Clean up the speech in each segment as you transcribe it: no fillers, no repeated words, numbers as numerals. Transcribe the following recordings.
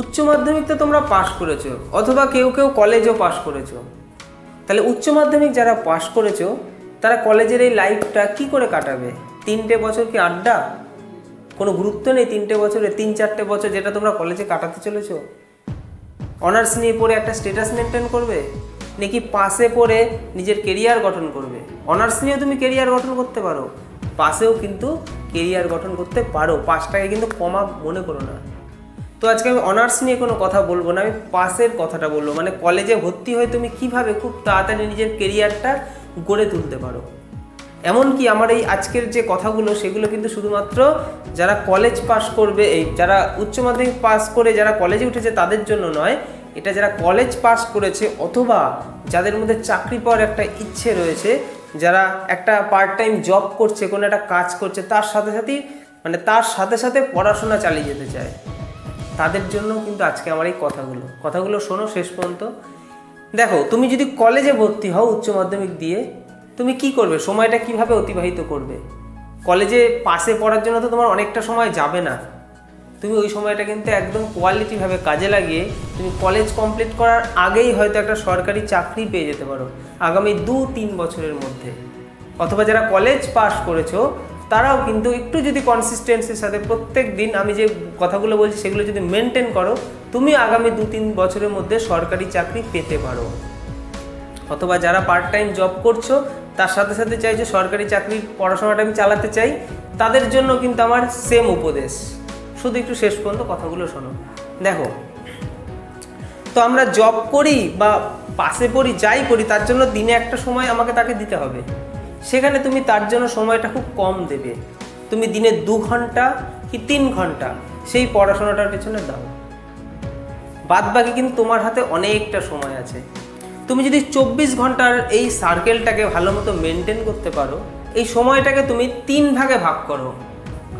উচ্চ মাধ্যমিক তো তোমরা পাস করেছো, অথবা কেউ কেউ কলেজও পাস করেছো। তাহলে উচ্চ মাধ্যমিক যারা পাস করেছো তারা কলেজের এই লাইফটা কি করে কাটাবে? 3টে বছর কি আড্ডা? কোনো গুরুত্ব নেই 3টে বছরে, 3-4টে বছর যেটা তোমরা কলেজে কাটাতে চলেছো। অনার্স নিয়ে পড়ে একটা স্ট্যাটাস মেনটেন করবে, নাকি পাসে পড়ে নিজের কেরিয়ার গঠন করবে? অনার্স নিয়েও তুমি কেরিয়ার গঠন করতে পারো, পাসেও কিন্তু কেরিয়ার গঠন করতে পারো। পাসটাকে কিন্তু কমা মনে করো না। তো আজকে আমি অনার্স নিয়ে কোনো কথা বলবো না, আমি পাসের কথাটা বলবো। মানে কলেজে ভর্তি হয়ে তুমি কিভাবে খুব তাড়াতাড়ি নিজের কেরিয়ারটা গড়ে তুলতে পারো। এমনকি আমার এই আজকের যে কথাগুলো সেগুলো কিন্তু শুধুমাত্র যারা কলেজ পাস করবে, এই যারা উচ্চ মাধ্যমিক পাস করে যারা কলেজে উঠেছে তাদের জন্য নয়, এটা যারা কলেজ পাস করেছে অথবা যাদের মধ্যে চাকরি পাওয়ার একটা ইচ্ছে রয়েছে, যারা একটা পার্ট টাইম জব করছে, কোনো একটা কাজ করছে, তার সাথে সাথে পড়াশোনা চালিয়ে যেতে চায়, তাদের জন্য কিন্তু আজকে আমার এই কথাগুলো শোনো শেষ পর্যন্ত। দেখো, তুমি যদি কলেজে ভর্তি হও উচ্চ মাধ্যমিক দিয়ে, তুমি কি করবে? সময়টা কিভাবে অতিবাহিত করবে? কলেজে পাশে পড়ার জন্য তো তোমার অনেকটা সময় যাবে না। তুমি ওই সময়টা কিন্তু একদম কোয়ালিটিভাবে কাজে লাগিয়ে তুমি কলেজ কমপ্লিট করার আগেই হয়তো একটা সরকারি চাকরি পেয়ে যেতে পারো আগামী 2-3 বছরের মধ্যে। অথবা যারা কলেজ পাস করেছো তারাও কিন্তু একটু যদি কনসিস্টেন্সির সাথে প্রত্যেক দিন আমি যে কথাগুলো বলছি সেগুলো যদি মেনটেন করো, তুমি আগামী 2-3 বছরের মধ্যে সরকারি চাকরি পেতে পারো। অথবা যারা পার্ট টাইম জব করছো তার সাথে সাথে চাইছো সরকারি চাকরির পড়াশোনাটা আমি চালাতে চাই, তাদের জন্য কিন্তু আমার সেম উপদেশ। শুধু একটু শেষ পর্যন্ত কথাগুলো শোনো। দেখো, তো আমরা জব করি বা পাশে পড়ি, যাই করি, তার জন্য দিনে একটা সময় আমাকে তাকে দিতে হবে। সেখানে তুমি তার জন্য সময়টা খুব কম দেবে। তুমি দিনে 2 ঘন্টা কি 3 ঘন্টা সেই পড়াশোনাটার পেছনে দাও। বাদ বাকি কিন্তু তোমার হাতে অনেকটা সময় আছে। তুমি যদি 24 ঘন্টার এই সার্কেলটাকে ভালো মতো মেনটেন করতে পারো, এই সময়টাকে তুমি 3 ভাগে ভাগ করো,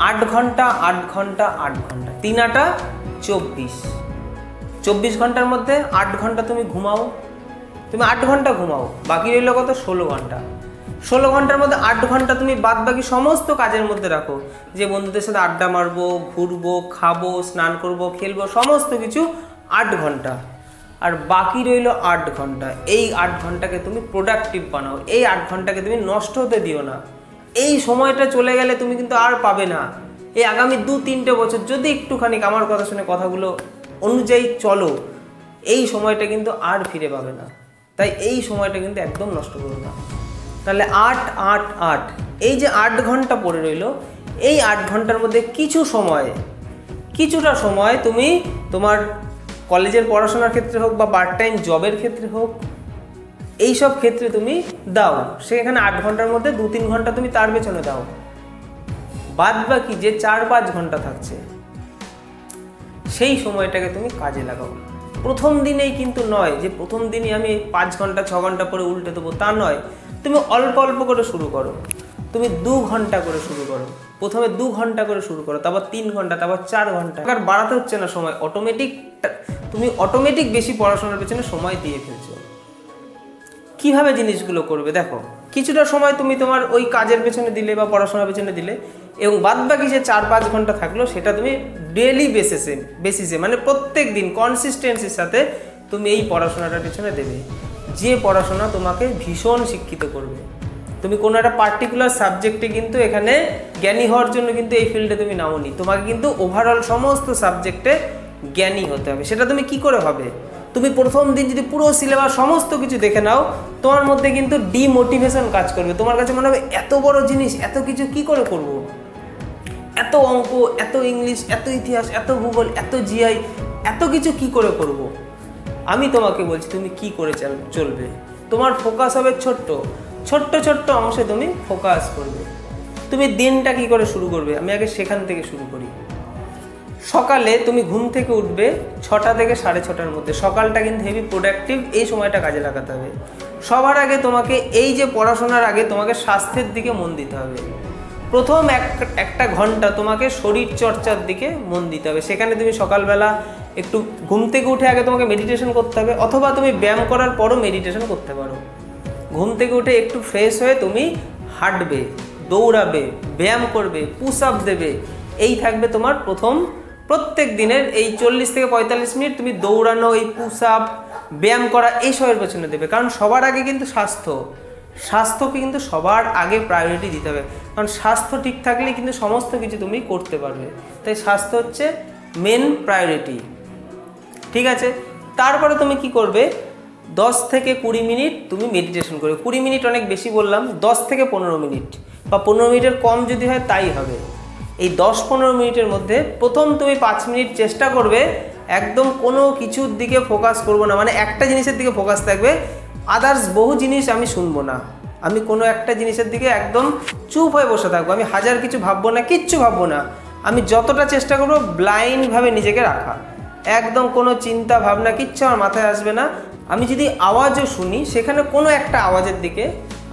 8 ঘন্টা 8 ঘন্টা 8 ঘন্টা, 3-8 24। 24 ঘন্টার মধ্যে 8 ঘন্টা তুমি ঘুমাও, তুমি 8 ঘন্টা ঘুমাও, বাকি রইল কত? 16 ঘন্টা। 16 ঘন্টার মধ্যে 8 ঘন্টা তুমি বাদ বাকি সমস্ত কাজের মধ্যে রাখো, যে বন্ধুদের সাথে আড্ডা মারবো, ঘুরবো, খাবো, স্নান করবো, খেলবো, সমস্ত কিছু 8 ঘন্টা। আর বাকি রইল 8 ঘন্টা। এই 8 ঘন্টাকে তুমি প্রোডাক্টিভ বানাও, এই 8 ঘন্টাকে তুমি নষ্ট হতে দিও না। এই সময়টা চলে গেলে তুমি কিন্তু আর পাবে না। এই আগামী 2-3টে বছর যদি একটুখানি আমার কথা শুনে কথাগুলো অনুযায়ী চলো, এই সময়টা কিন্তু আর ফিরে পাবে না। তাই এই সময়টা কিন্তু একদম নষ্ট করো না। তাহলে 8-8-8, এই যে 8 ঘন্টা পড়ে রইল, এই 8 ঘন্টার মধ্যে কিছুটা সময় তুমি তোমার কলেজের পড়াশোনার ক্ষেত্রে হোক বা পার্ট টাইম জবের ক্ষেত্রে হোক, এই সব ক্ষেত্রে তুমি দাও। সেখানে 8 ঘন্টার মধ্যে 2-3 ঘন্টা তুমি তার পেছনে দাও। বাদ বাকি যে 4-5 ঘন্টা থাকছে সেই সময়টাকে তুমি কাজে লাগাও। প্রথম দিনেই কিন্তু নয় যে প্রথম দিনই আমি 5 ঘন্টা 6 ঘন্টা পরে উল্টে দেবো, তা নয়। তুমি অল্প অল্প করে শুরু করো। তুমি 2 ঘন্টা করে শুরু করো, প্রথমে 2 ঘন্টা করে শুরু করো, তারপর 3 ঘন্টা, তারপর 4 ঘন্টা। আর বাড়াতে হচ্ছে না সময়, অটোমেটিক বেশি পড়াশোনার পেছনে সময় দিয়ে ফেলছো। কিভাবে জিনিসগুলো করবে দেখো, কিছুটা সময় তুমি তোমার ওই কাজের পেছনে দিলে বা পড়াশোনার পেছনে দিলে, এবং বাদ বাকি যে 4-5 ঘন্টা থাকলো সেটা তুমি ডেইলি বেসিসে মানে প্রত্যেক দিন কনসিস্টেন্সির সাথে তুমি এই পড়াশোনাটার পেছনে দেবে, যে পড়াশোনা তোমাকে ভীষণ শিক্ষিত করবে। তুমি কোনো একটা পার্টিকুলার সাবজেক্টে কিন্তু এখানে জ্ঞানী হওয়ার জন্য কিন্তু এই ফিল্ডে তুমি নামোনি, তোমাকে কিন্তু ওভারঅল সমস্ত সাবজেক্টে জ্ঞানী হতে হবে। সেটা তুমি কি করে হবে? তুমি প্রথম দিন যদি পুরো সিলেবাস সমস্ত কিছু দেখে নাও, তোমার মধ্যে কিন্তু ডিমোটিভেশন কাজ করবে। তোমার কাছে মনে হবে এত বড় জিনিস, এত কিছু কি করে করব, এত অঙ্ক, এত ইংলিশ, এত ইতিহাস, এত ভূগোল, এত জিআই, এত কিছু কি করে করব। আমি তোমাকে বলছি তুমি কি করে চলবে। তোমার ফোকাস হবে ছোট্ট অংশে, তুমি ফোকাস করবে। তুমি দিনটা কি করে শুরু করবে, আমি আগে সেখান থেকে শুরু করি। সকালে তুমি ঘুম থেকে উঠবে 6টা থেকে 6:30টার মধ্যে। সকালটা কিন্তু হেভি প্রোডাক্টিভ, এই সময়টা কাজে লাগাতে হবে। সবার আগে তোমাকে এই যে পড়াশোনার আগে তোমাকে স্বাস্থ্যের দিকে মন দিতে হবে। প্রথম একটা ঘন্টা তোমাকে শরীর চর্চার দিকে মন দিতে হবে। সেখানে তুমি সকালবেলা একটু ঘুম থেকে উঠে আগে তোমাকে মেডিটেশন করতে হবে, অথবা তুমি ব্যায়াম করার পরও মেডিটেশন করতে পারো। ঘুম থেকে উঠে একটু ফ্রেশ হয়ে তুমি হাঁটবে, দৌড়াবে, ব্যায়াম করবে, পুশ আপ দেবে, এই থাকবে তোমার প্রথম প্রত্যেক দিনের এই 40 থেকে 45 মিনিট তুমি দৌড়ানো, এই পুশ আপ, ব্যায়াম করা এইসবের পেছনে দেবে। কারণ সবার আগে কিন্তু স্বাস্থ্যকে কিন্তু সবার আগে প্রায়োরিটি দিতে হবে। কারণ স্বাস্থ্য ঠিক থাকলে কিন্তু সমস্ত কিছু তুমি করতে পারবে। তাই স্বাস্থ্য হচ্ছে মেন প্রায়োরিটি, ঠিক আছে। তারপরে তুমি কি করবে, 10 থেকে 20 মিনিট তুমি মেডিটেশন করবে। 20 মিনিট অনেক বেশি বললাম, 10 থেকে 15 মিনিট বা 15 মিনিটের কম যদি হয় তাই হবে। এই 10-15 মিনিটের মধ্যে প্রথম তুমি 5 মিনিট চেষ্টা করবে একদম কোনো কিছুর দিকে ফোকাস করবো না, মানে একটা জিনিসের দিকে ফোকাস থাকবে, আদার্স বহু জিনিস আমি শুনবো না। আমি কোনো একটা জিনিসের দিকে একদম চুপ হয়ে বসে থাকবো। আমি হাজার কিছু ভাববো না, কিচ্ছু ভাববো না। আমি যতটা চেষ্টা করবো ব্লাইন্ডভাবে নিজেকে রাখা, একদম কোনো চিন্তা ভাবনা কিচ্ছু আমার মাথায় আসবে না। আমি যদি আওয়াজও শুনি, সেখানে কোনো একটা আওয়াজের দিকে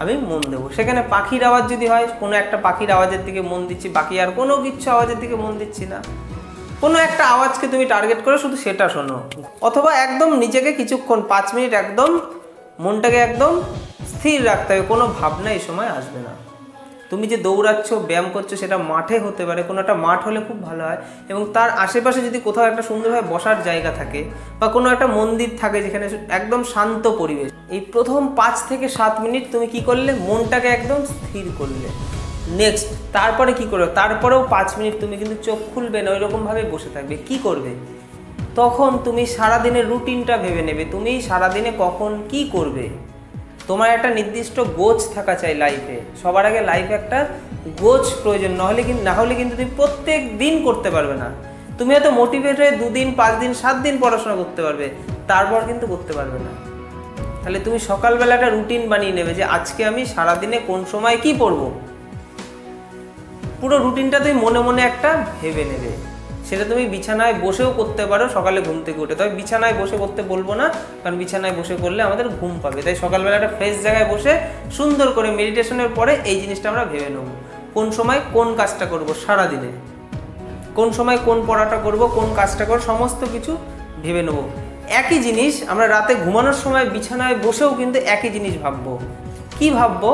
আমি মন দেবো। সেখানে পাখির আওয়াজ যদি হয়, কোনো একটা পাখির আওয়াজের দিকে মন দিচ্ছি, বাকি আর কোনো কিচ্ছু আওয়াজের দিকে মন দিচ্ছি না। কোনো একটা আওয়াজকে তুমি টার্গেট করে শুধু সেটা শোনো। অথবা একদম নিজেকে কিছুক্ষণ 5 মিনিট একদম মনটাকে একদম স্থির রাখতে হবে, কোনো ভাবনা এই সময় আসবে না। তুমি যে দৌড়াচ্ছ, ব্যায়াম করছো, সেটা মাঠে হতে পারে, কোনো একটা মাঠ হলে খুব ভালো হয়। এবং তার আশেপাশে যদি কোথাও একটা সুন্দরভাবে বসার জায়গা থাকে বা কোনো একটা মন্দির থাকে যেখানে একদম শান্ত পরিবেশ, এই প্রথম 5 থেকে 7 মিনিট তুমি কি করলে, মনটাকে একদম স্থির করলে। নেক্সট তারপরে কি করবে, তারপরেও 5 মিনিট তুমি কিন্তু চোখ খুলবে না, ওইরকমভাবে বসে থাকবে। কি করবে, তখন তুমি সারাদিনের রুটিনটা ভেবে নেবে, তুমি সারাদিনে কখন কি করবে। তোমার একটা নির্দিষ্ট গোছ থাকা চাই লাইফে। সবার আগে লাইফে একটা গোছ প্রয়োজন, না হলে কিন্তু তুমি প্রত্যেক দিন করতে পারবে না। তুমি হয়তো মোটিভেট হয়ে 2 দিন, 5 দিন, 7 দিন পড়াশোনা করতে পারবে, তারপর কিন্তু করতে পারবে না। তাহলে তুমি সকালবেলা একটা রুটিন বানিয়ে নেবে যে আজকে আমি সারাদিনে কোন সময় কি পড়বো। পুরো রুটিনটা তুমি মনে মনে একটা ভেবে নেবে। সেটা তুমি বিছানায় বসেও করতে পারো সকালে ঘুম থেকে উঠে। তবে বিছানায় বসে করতে বলবো না, কারণ বিছানায় বসে করলে আমাদের ঘুম পাবে। তাই সকালবেলা একটা ফ্রেশ জায়গায় বসে সুন্দর করে মেডিটেশনের পরে এই জিনিসটা আমরা ভেবে নেব। কোন সময় কোন কাজটা করব সারাদিনে, কোন সময় কোন পড়াটা করব, কোন কাজটা করব, সমস্ত কিছু ভেবে নেব। একই জিনিস আমরা রাতে ঘুমানোর সময় বিছানায় বসেও কিন্তু একই জিনিস ভাববো। কি ভাববো,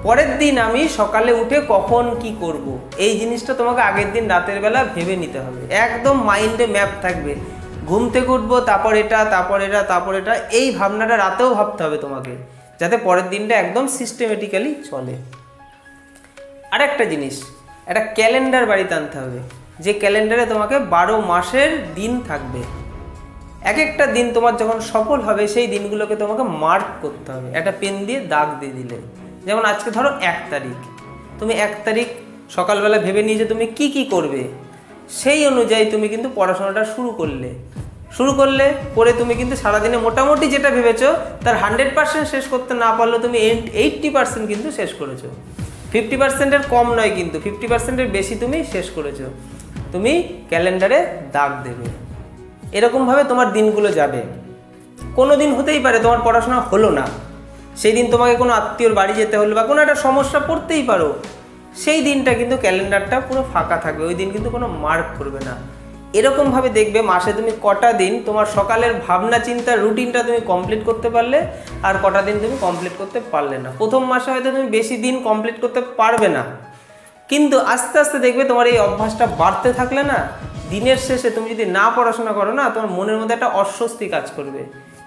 পরের দিন আমি সকালে উঠে কখন কি করব। এই জিনিসটা তোমাকে আগের দিন রাতের বেলা ভেবে নিতে হবে, একদম মাইন্ডে ম্যাপ থাকবে। ঘুম থেকে উঠবো, তারপর এটা, তারপর এটা, তারপর এটা, এই ভাবনাটা রাতেও ভাবতে হবে তোমাকে, যাতে পরের দিনটা একদম সিস্টেমেটিক্যালি চলে। আরেকটা জিনিস, একটা ক্যালেন্ডার বাড়িতে আনতে হবে, যে ক্যালেন্ডারে তোমাকে 12 মাসের দিন থাকবে। এক একটা দিন তোমার যখন সফল হবে, সেই দিনগুলোকে তোমাকে মার্ক করতে হবে, একটা পেন দিয়ে দাগ দিয়ে দিলে। যেমন আজকে ধরো 1 তারিখ, তুমি 1 তারিখ সকালবেলা ভেবে নিয়ে যে তুমি কি কি করবে, সেই অনুযায়ী তুমি কিন্তু পড়াশোনাটা শুরু করলে পরে তুমি কিন্তু সারাদিনে মোটামুটি যেটা ভেবেছো তার 100% শেষ করতে না পারলেও তুমি 80% কিন্তু শেষ করেছো। 50%-এর কম নয়, কিন্তু 50%-এর বেশি তুমি শেষ করেছো। তুমি ক্যালেন্ডারে দাগ দেবে। এরকমভাবে তোমার দিনগুলো যাবে। কোনো দিন হতেই পারে তোমার পড়াশোনা হলো না, সেই দিন তোমাকে কোনো আত্মীয়র বাড়ি যেতে হলো বা কোনো একটা সমস্যা পড়তেই পারো, সেই দিনটা কিন্তু ক্যালেন্ডারটা পুরো ফাঁকা থাকবে, ওই দিন কিন্তু কোনো মার্ক করবে না। এরকমভাবে দেখবে মাসে তুমি কটা দিন তোমার সকালের ভাবনা চিন্তার রুটিনটা তুমি কমপ্লিট করতে পারলে, আর কটা দিন তুমি কমপ্লিট করতে পারলে না। প্রথম মাসে হয়তো তুমি বেশি দিন কমপ্লিট করতে পারবে না, কিন্তু আস্তে আস্তে দেখবে তোমার এই অভ্যাসটা বাড়তে থাকলে না, দিনের শেষে তুমি যদি না পড়াশোনা করো না, তোমার মনের মধ্যে একটা অস্বস্তি কাজ করবে,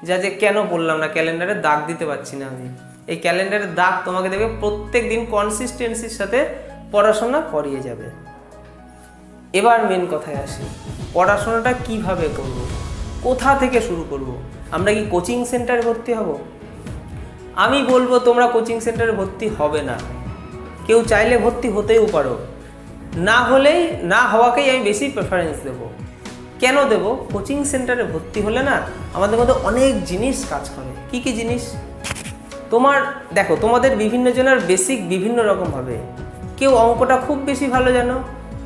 যে কেন বললাম না, ক্যালেন্ডারে দাগ দিতে পারছি না আমি। এই ক্যালেন্ডারের দাগ তোমাকে দেখবে প্রত্যেক দিন কনসিস্টেন্সির সাথে পড়াশোনা করিয়ে যাবে। এবার মেন কথায় আসি, পড়াশোনাটা কিভাবে করব, কোথা থেকে শুরু করব। আমরা কি কোচিং সেন্টারে ভর্তি হব? আমি বলবো তোমরা কোচিং সেন্টারে ভর্তি হবে না। কেউ চাইলে ভর্তি হতেও পারো, না হওয়াকেই আমি বেশি প্রেফারেন্স দেবো। কেন দেব? কোচিং সেন্টারে ভর্তি হলে না আমাদের মধ্যে অনেক জিনিস কাজ করে। কি কি জিনিস? দেখো তোমাদের বিভিন্ন জনের বেসিক বিভিন্ন রকম হবে। কেউ অঙ্কটা খুব বেশি ভালো জানো,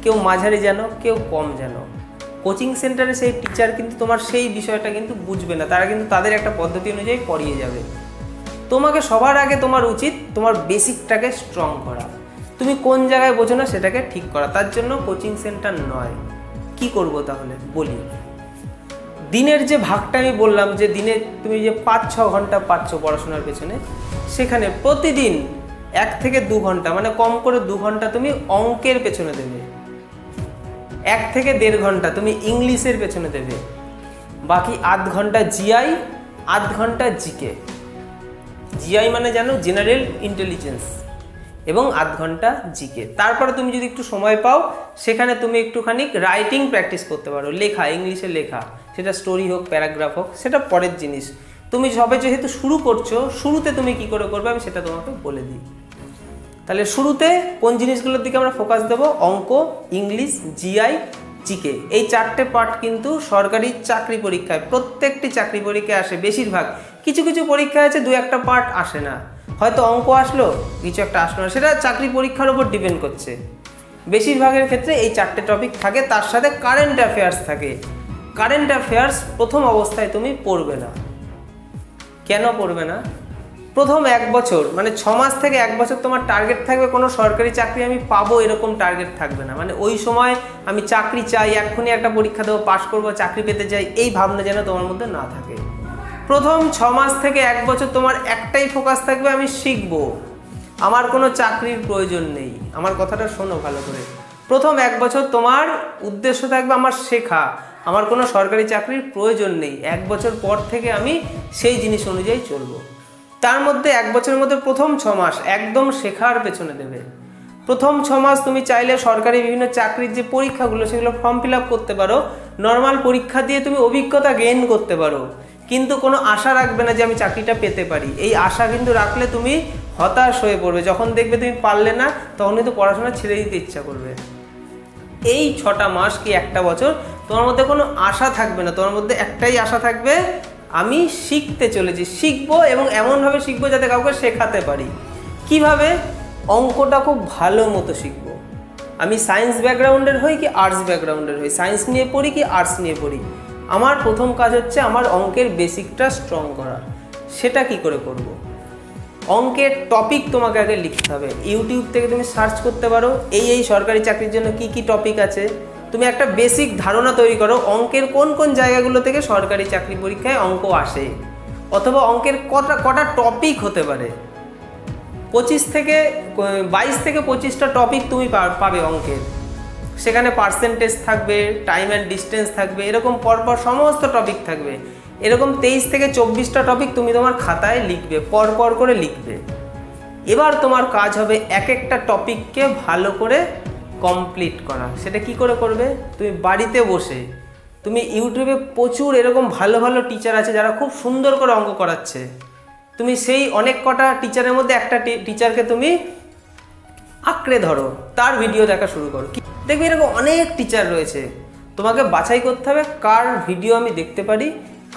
কেউ মাঝারি জানো, কেউ কম জানো। কোচিং সেন্টারে সেই টিচার কিন্তু তোমার সেই বিষয়টা কিন্তু বুঝবে না, তারা কিন্তু তাদের একটা পদ্ধতি অনুযায়ী পড়িয়ে যাবে। তোমাকে সবার আগে তোমার উচিত তোমার বেসিকটাকে স্ট্রং করা। তুমি কোন জায়গায় বোঝো না সেটাকে ঠিক করা, তার জন্য কোচিং সেন্টার নয়। কি করব তাহলে বলি। দিনের যে ভাগটা আমি বললাম, যে দিনে তুমি যে 5-6 ঘন্টা পাচ্ছ পড়াশোনার পেছনে, সেখানে প্রতিদিন 1 থেকে 2 ঘন্টা, মানে কম করে 2 ঘন্টা তুমি অঙ্কের পেছনে দেবে। 1 থেকে 1.5 ঘন্টা তুমি ইংলিশের পেছনে দেবে, বাকি আধ ঘন্টা জিআই, আধ ঘন্টা জিকে। জিআই মানে জানো জেনারেল ইন্টেলিজেন্স, এবং আধ ঘন্টা জিকে। তারপরে তুমি যদি একটু সময় পাও সেখানে তুমি একটুখানি রাইটিং প্র্যাকটিস করতে পারো, লেখা, ইংলিশে লেখা, সেটা স্টোরি হোক, প্যারাগ্রাফ হোক, সেটা পরের জিনিস। তুমি সবে যেহেতু শুরু করছো, শুরুতে তুমি কি করে করবে আমি সেটা তোমাকে বলে দিই। তাহলে শুরুতে কোন জিনিসগুলোর দিকে আমরা ফোকাস দেবো? অঙ্ক, ইংলিশ, জিআই, জিকে। এই 4টে পার্ট কিন্তু সরকারি চাকরি পরীক্ষায়, প্রত্যেকটি চাকরি পরীক্ষায় আসে বেশিরভাগ। কিছু কিছু পরীক্ষা আছে 2-1টা পার্ট আসে না, হয়তো অঙ্ক আসলো, কিছু একটা আসলো না, সেটা চাকরি পরীক্ষার উপর ডিপেন্ড করছে। বেশিরভাগের ক্ষেত্রে এই 4টে টপিক থাকে, তার সাথে কারেন্ট অ্যাফেয়ার্স থাকে। কারেন্ট অ্যাফেয়ার্স প্রথম অবস্থায় তুমি পড়বে না। কেন পড়বে না? প্রথম 1 বছর মানে 6 মাস থেকে 1 বছর তোমার টার্গেট থাকবে কোনো সরকারি চাকরি আমি পাবো, এরকম টার্গেট থাকবে না। মানে ওই সময় আমি চাকরি চাই, এক্ষুনি একটা পরীক্ষা দেবো, পাশ করবো, চাকরি পেতে চাই, এই ভাবনা যেন তোমার মধ্যে না থাকে। প্রথম 6 মাস থেকে 1 বছর তোমার একটাই ফোকাস থাকবে, আমি শিখবো, আমার কোনো চাকরির প্রয়োজন নেই। আমার কথাটা শোনো ভালো করে। প্রথম 1 বছর তোমার উদ্দেশ্য থাকবে আমার শেখা, আমার কোনো সরকারি চাকরির প্রয়োজন নেই। 1 বছর পর থেকে আমি সেই জিনিস অনুযায়ী চলবো। তার মধ্যে 1 বছরের মধ্যে প্রথম 6 মাস একদম শেখার পেছনে দেবে। প্রথম 6 মাস তুমি চাইলে সরকারি বিভিন্ন চাকরির যে পরীক্ষাগুলো সেগুলো ফর্ম ফিল আপ করতে পারো, নর্মাল পরীক্ষা দিয়ে তুমি অভিজ্ঞতা গেইন করতে পারো, কিন্তু কোনো আশা রাখবে না যে আমি চাকরিটা পেতে পারি। এই আশা কিন্তু রাখলে তুমি হতাশ হয়ে পড়বে। যখন দেখবে তুমি পারলে না, তখন কিন্তু পড়াশোনা ছেড়ে দিতে ইচ্ছা করবে। এই 6টা মাস কি 1টা বছর তোমার মধ্যে কোনো আশা থাকবে না, তোমার মধ্যে একটাই আশা থাকবে, আমি শিখতে চলেছি, শিখবো এবং এমনভাবে শিখবো যাতে কাউকে শেখাতে পারি। কিভাবে? অঙ্কটা খুব ভালো মতো শিখবো। আমি সায়েন্স ব্যাকগ্রাউন্ডের হই কি আর্টস ব্যাকগ্রাউন্ডের হই, সায়েন্স নিয়ে পড়ি কি আর্টস নিয়ে পড়ি, আমার প্রথম কাজ হচ্ছে আমার অঙ্কের বেসিকটা স্ট্রং করা। সেটা কি করে করব? অঙ্কের টপিক তোমাকে আগে লিখতে হবে। ইউটিউব থেকে তুমি সার্চ করতে পারো এই সরকারি চাকরির জন্য কি কি টপিক আছে, তুমি একটা বেসিক ধারণা তৈরি করো অঙ্কের কোন কোন জায়গাগুলো থেকে সরকারি চাকরি পরীক্ষায় অঙ্ক আসে, অথবা অঙ্কের কটা টপিক হতে পারে। 22 থেকে 25টা টপিক তুমি পাবে অঙ্কের। সেখানে পার্সেন্টেজ থাকবে, টাইম অ্যান্ড ডিস্টেন্স থাকবে, এরকম পরপর সমস্ত টপিক থাকবে। এরকম 23 থেকে 24টা টপিক তুমি তোমার খাতায় লিখবে, পরপর করে লিখবে। এবার তোমার কাজ হবে এক একটা টপিককে ভালো করে কমপ্লিট করা। সেটা কি করে করবে? তুমি বাড়িতে বসে, তুমি ইউটিউবে প্রচুর এরকম ভালো ভালো টিচার আছে যারা খুব সুন্দর করে অঙ্ক করাচ্ছে, তুমি সেই অনেক কটা টিচারের মধ্যে একটা টিচারকে তুমি আঁকড়ে ধরো, তার ভিডিও দেখা শুরু করো। দেখবে এরকম অনেক টিচার রয়েছে, তোমাকে বাছাই করতে হবে কার ভিডিও আমি দেখতে পারি,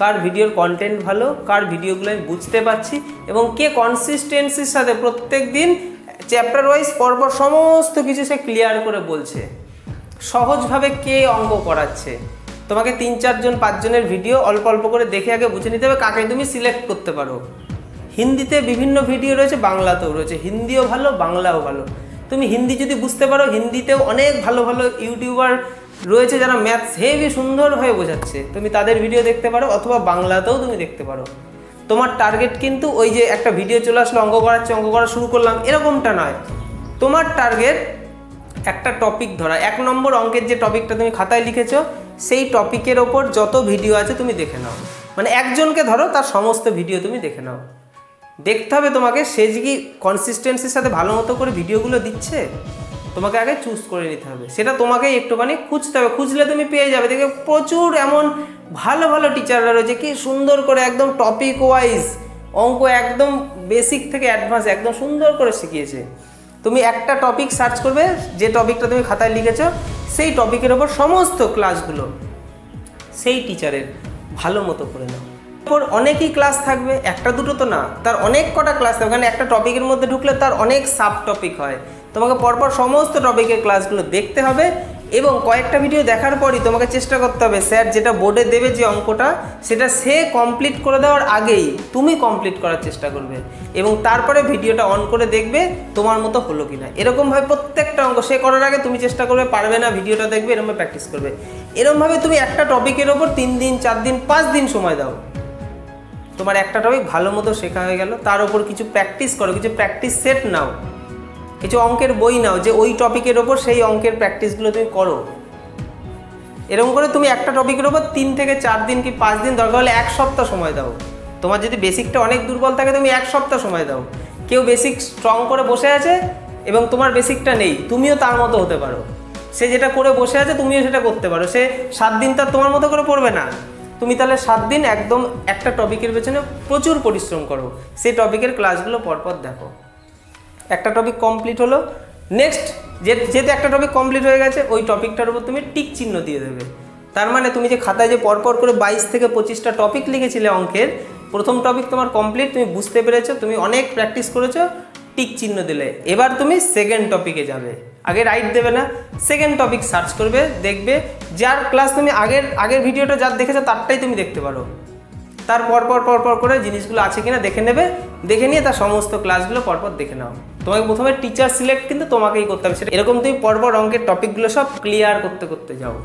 কার ভিডিওর কন্টেন্ট ভালো, কার ভিডিওগুলো আমি বুঝতে পারছি, এবং কে কনসিস্টেন্সির সাথে প্রত্যেক দিন চ্যাপ্টার ওয়াইজ পরপর সমস্ত কিছু সে ক্লিয়ার করে বলছে, সহজভাবে কে অঙ্ক করাচ্ছে। তোমাকে 3-4 জন 5 জনের ভিডিও অল্প অল্প করে দেখে আগে বুঝে নিতে হবে কাকে তুমি সিলেক্ট করতে পারো। হিন্দিতে বিভিন্ন ভিডিও রয়েছে, বাংলাতেও রয়েছে, হিন্দিও ভালো, বাংলাও ভালো। তুমি হিন্দি যদি বুঝতে পারো, হিন্দিতেও অনেক ভালো ভালো ইউটিউবার রয়েছে যারা ম্যাথস হেভি সুন্দরভাবে বোঝাচ্ছে, তুমি তাদের ভিডিও দেখতে পারো, অথবা বাংলাতেও তুমি দেখতে পারো। তোমার টার্গেট কিন্তু ওই যে একটা ভিডিও চলে আসলো অঙ্ক করাচ্ছে, অঙ্ক করা শুরু করলাম, এরকমটা নয়। তোমার টার্গেট একটা টপিক ধরা। 1 নম্বর অঙ্কের যে টপিকটা তুমি খাতায় লিখেছো সেই টপিকের ওপর যত ভিডিও আছে তুমি দেখে নাও। মানে একজনকে ধরো, তার সমস্ত ভিডিও তুমি দেখে নাও। দেখতে হবে তোমাকে সে যে কি কনসিস্টেন্সির সাথে ভালো মতো করে ভিডিওগুলো দিচ্ছে, তোমাকে আগে চুজ করে নিতে হবে। সেটা তোমাকে একটুখানি খুঁজতে হবে, খুঁজলে তুমি পেয়ে যাবে। দেখবে প্রচুর এমন ভালো ভালো টিচাররা রয়েছে, কি সুন্দর করে একদম টপিক ওয়াইজ অঙ্ক একদম বেসিক থেকে অ্যাডভান্স একদম সুন্দর করে শিখিয়েছে। তুমি একটা টপিক সার্চ করবে, যে টপিকটা তুমি খাতায় লিখেছো সেই টপিকের ওপর সমস্ত ক্লাসগুলো সেই টিচারের ভালো মতো করে নাও। এরপর অনেকই ক্লাস থাকবে, একটা দুটো তো না, তার অনেক কটা ক্লাস থাকবে। ওখানে একটা টপিকের মধ্যে ঢুকলে তার অনেক সাব টপিক হয়, তোমাকে পরপর সমস্ত টপিকের ক্লাসগুলো দেখতে হবে। এবং কয়েকটা ভিডিও দেখার পরই তোমাকে চেষ্টা করতে হবে স্যার যেটা বোর্ডে দেবে যে অঙ্কটা, সেটা সে কমপ্লিট করে দেওয়ার আগেই তুমি কমপ্লিট করার চেষ্টা করবে, এবং তারপরে ভিডিওটা অন করে দেখবে তোমার মতো হলো কিনা। এরকমভাবে প্রত্যেকটা অঙ্ক সে করার আগে তুমি চেষ্টা করবে, পারবে না ভিডিওটা দেখবে, এরকমভাবে প্র্যাকটিস করবে। এরকমভাবে তুমি একটা টপিকের ওপর 3 দিন 4 দিন 5 দিন সময় দাও, তোমার একটা টপিক ভালো মতো শেখা হয়ে গেল। তার ওপর কিছু প্র্যাকটিস করো, কিছু প্র্যাকটিস সেট নাও, কিছু অঙ্কের বই নাও, যে ওই টপিকের ওপর সেই অঙ্কের প্র্যাকটিসগুলো তুমি করো। এরকম করে তুমি একটা টপিকের উপর 3 থেকে 4 দিন কি 5 দিন, দরকার হলে 1 সপ্তাহ সময় দাও। তোমার যদি বেসিকটা অনেক দুর্বল থাকে তুমি 1 সপ্তাহ সময় দাও। কেউ বেসিক স্ট্রং করে বসে আছে এবং তোমার বেসিকটা নেই, তুমিও তার মতো হতে পারো। সে যেটা করে বসে আছে তুমিও সেটা করতে পারো। সে 7 দিন তার তোমার মতো করে পড়বে না। তুমি তাহলে 7 দিন একদম একটা টপিকের পেছনে প্রচুর পরিশ্রম করো, সেই টপিকের ক্লাসগুলো পরপর দেখো। একটা টপিক কমপ্লিট হলো, নেক্সট যেহেতু একটা টপিক কমপ্লিট হয়ে গেছে ওই টপিকটার উপর তুমি টিক চিহ্ন দিয়ে দেবে। তার মানে তুমি যে খাতায় যে পরপর করে 22 থেকে 25টা টপিক লিখেছিলে অঙ্কের, প্রথম টপিক তোমার কমপ্লিট, তুমি বুঝতে পেরেছো, তুমি অনেক প্র্যাকটিস করেছো, টিক চিহ্ন দিলে। এবার তুমি সেকেন্ড টপিকে যাবে, আগে রাইট দেবে না, সেকেন্ড টপিক সার্চ করবে, দেখবে যার ক্লাস তুমি আগের ভিডিওটা যার দেখেছো তারটাই তুমি দেখতে পারো। তার পরপর করে জিনিসগুলো আছে কিনা দেখে নেবে, দেখে নিয়ে তার সমস্ত ক্লাসগুলো পরপর দেখে নাও। তোমাকে প্রথমে টিচার সিলেক্ট কিন্তু তোমাকেই করতে হবে, সেটা এরকম তুমি পরপর অঙ্কের টপিকগুলো সব ক্লিয়ার করতে যাও।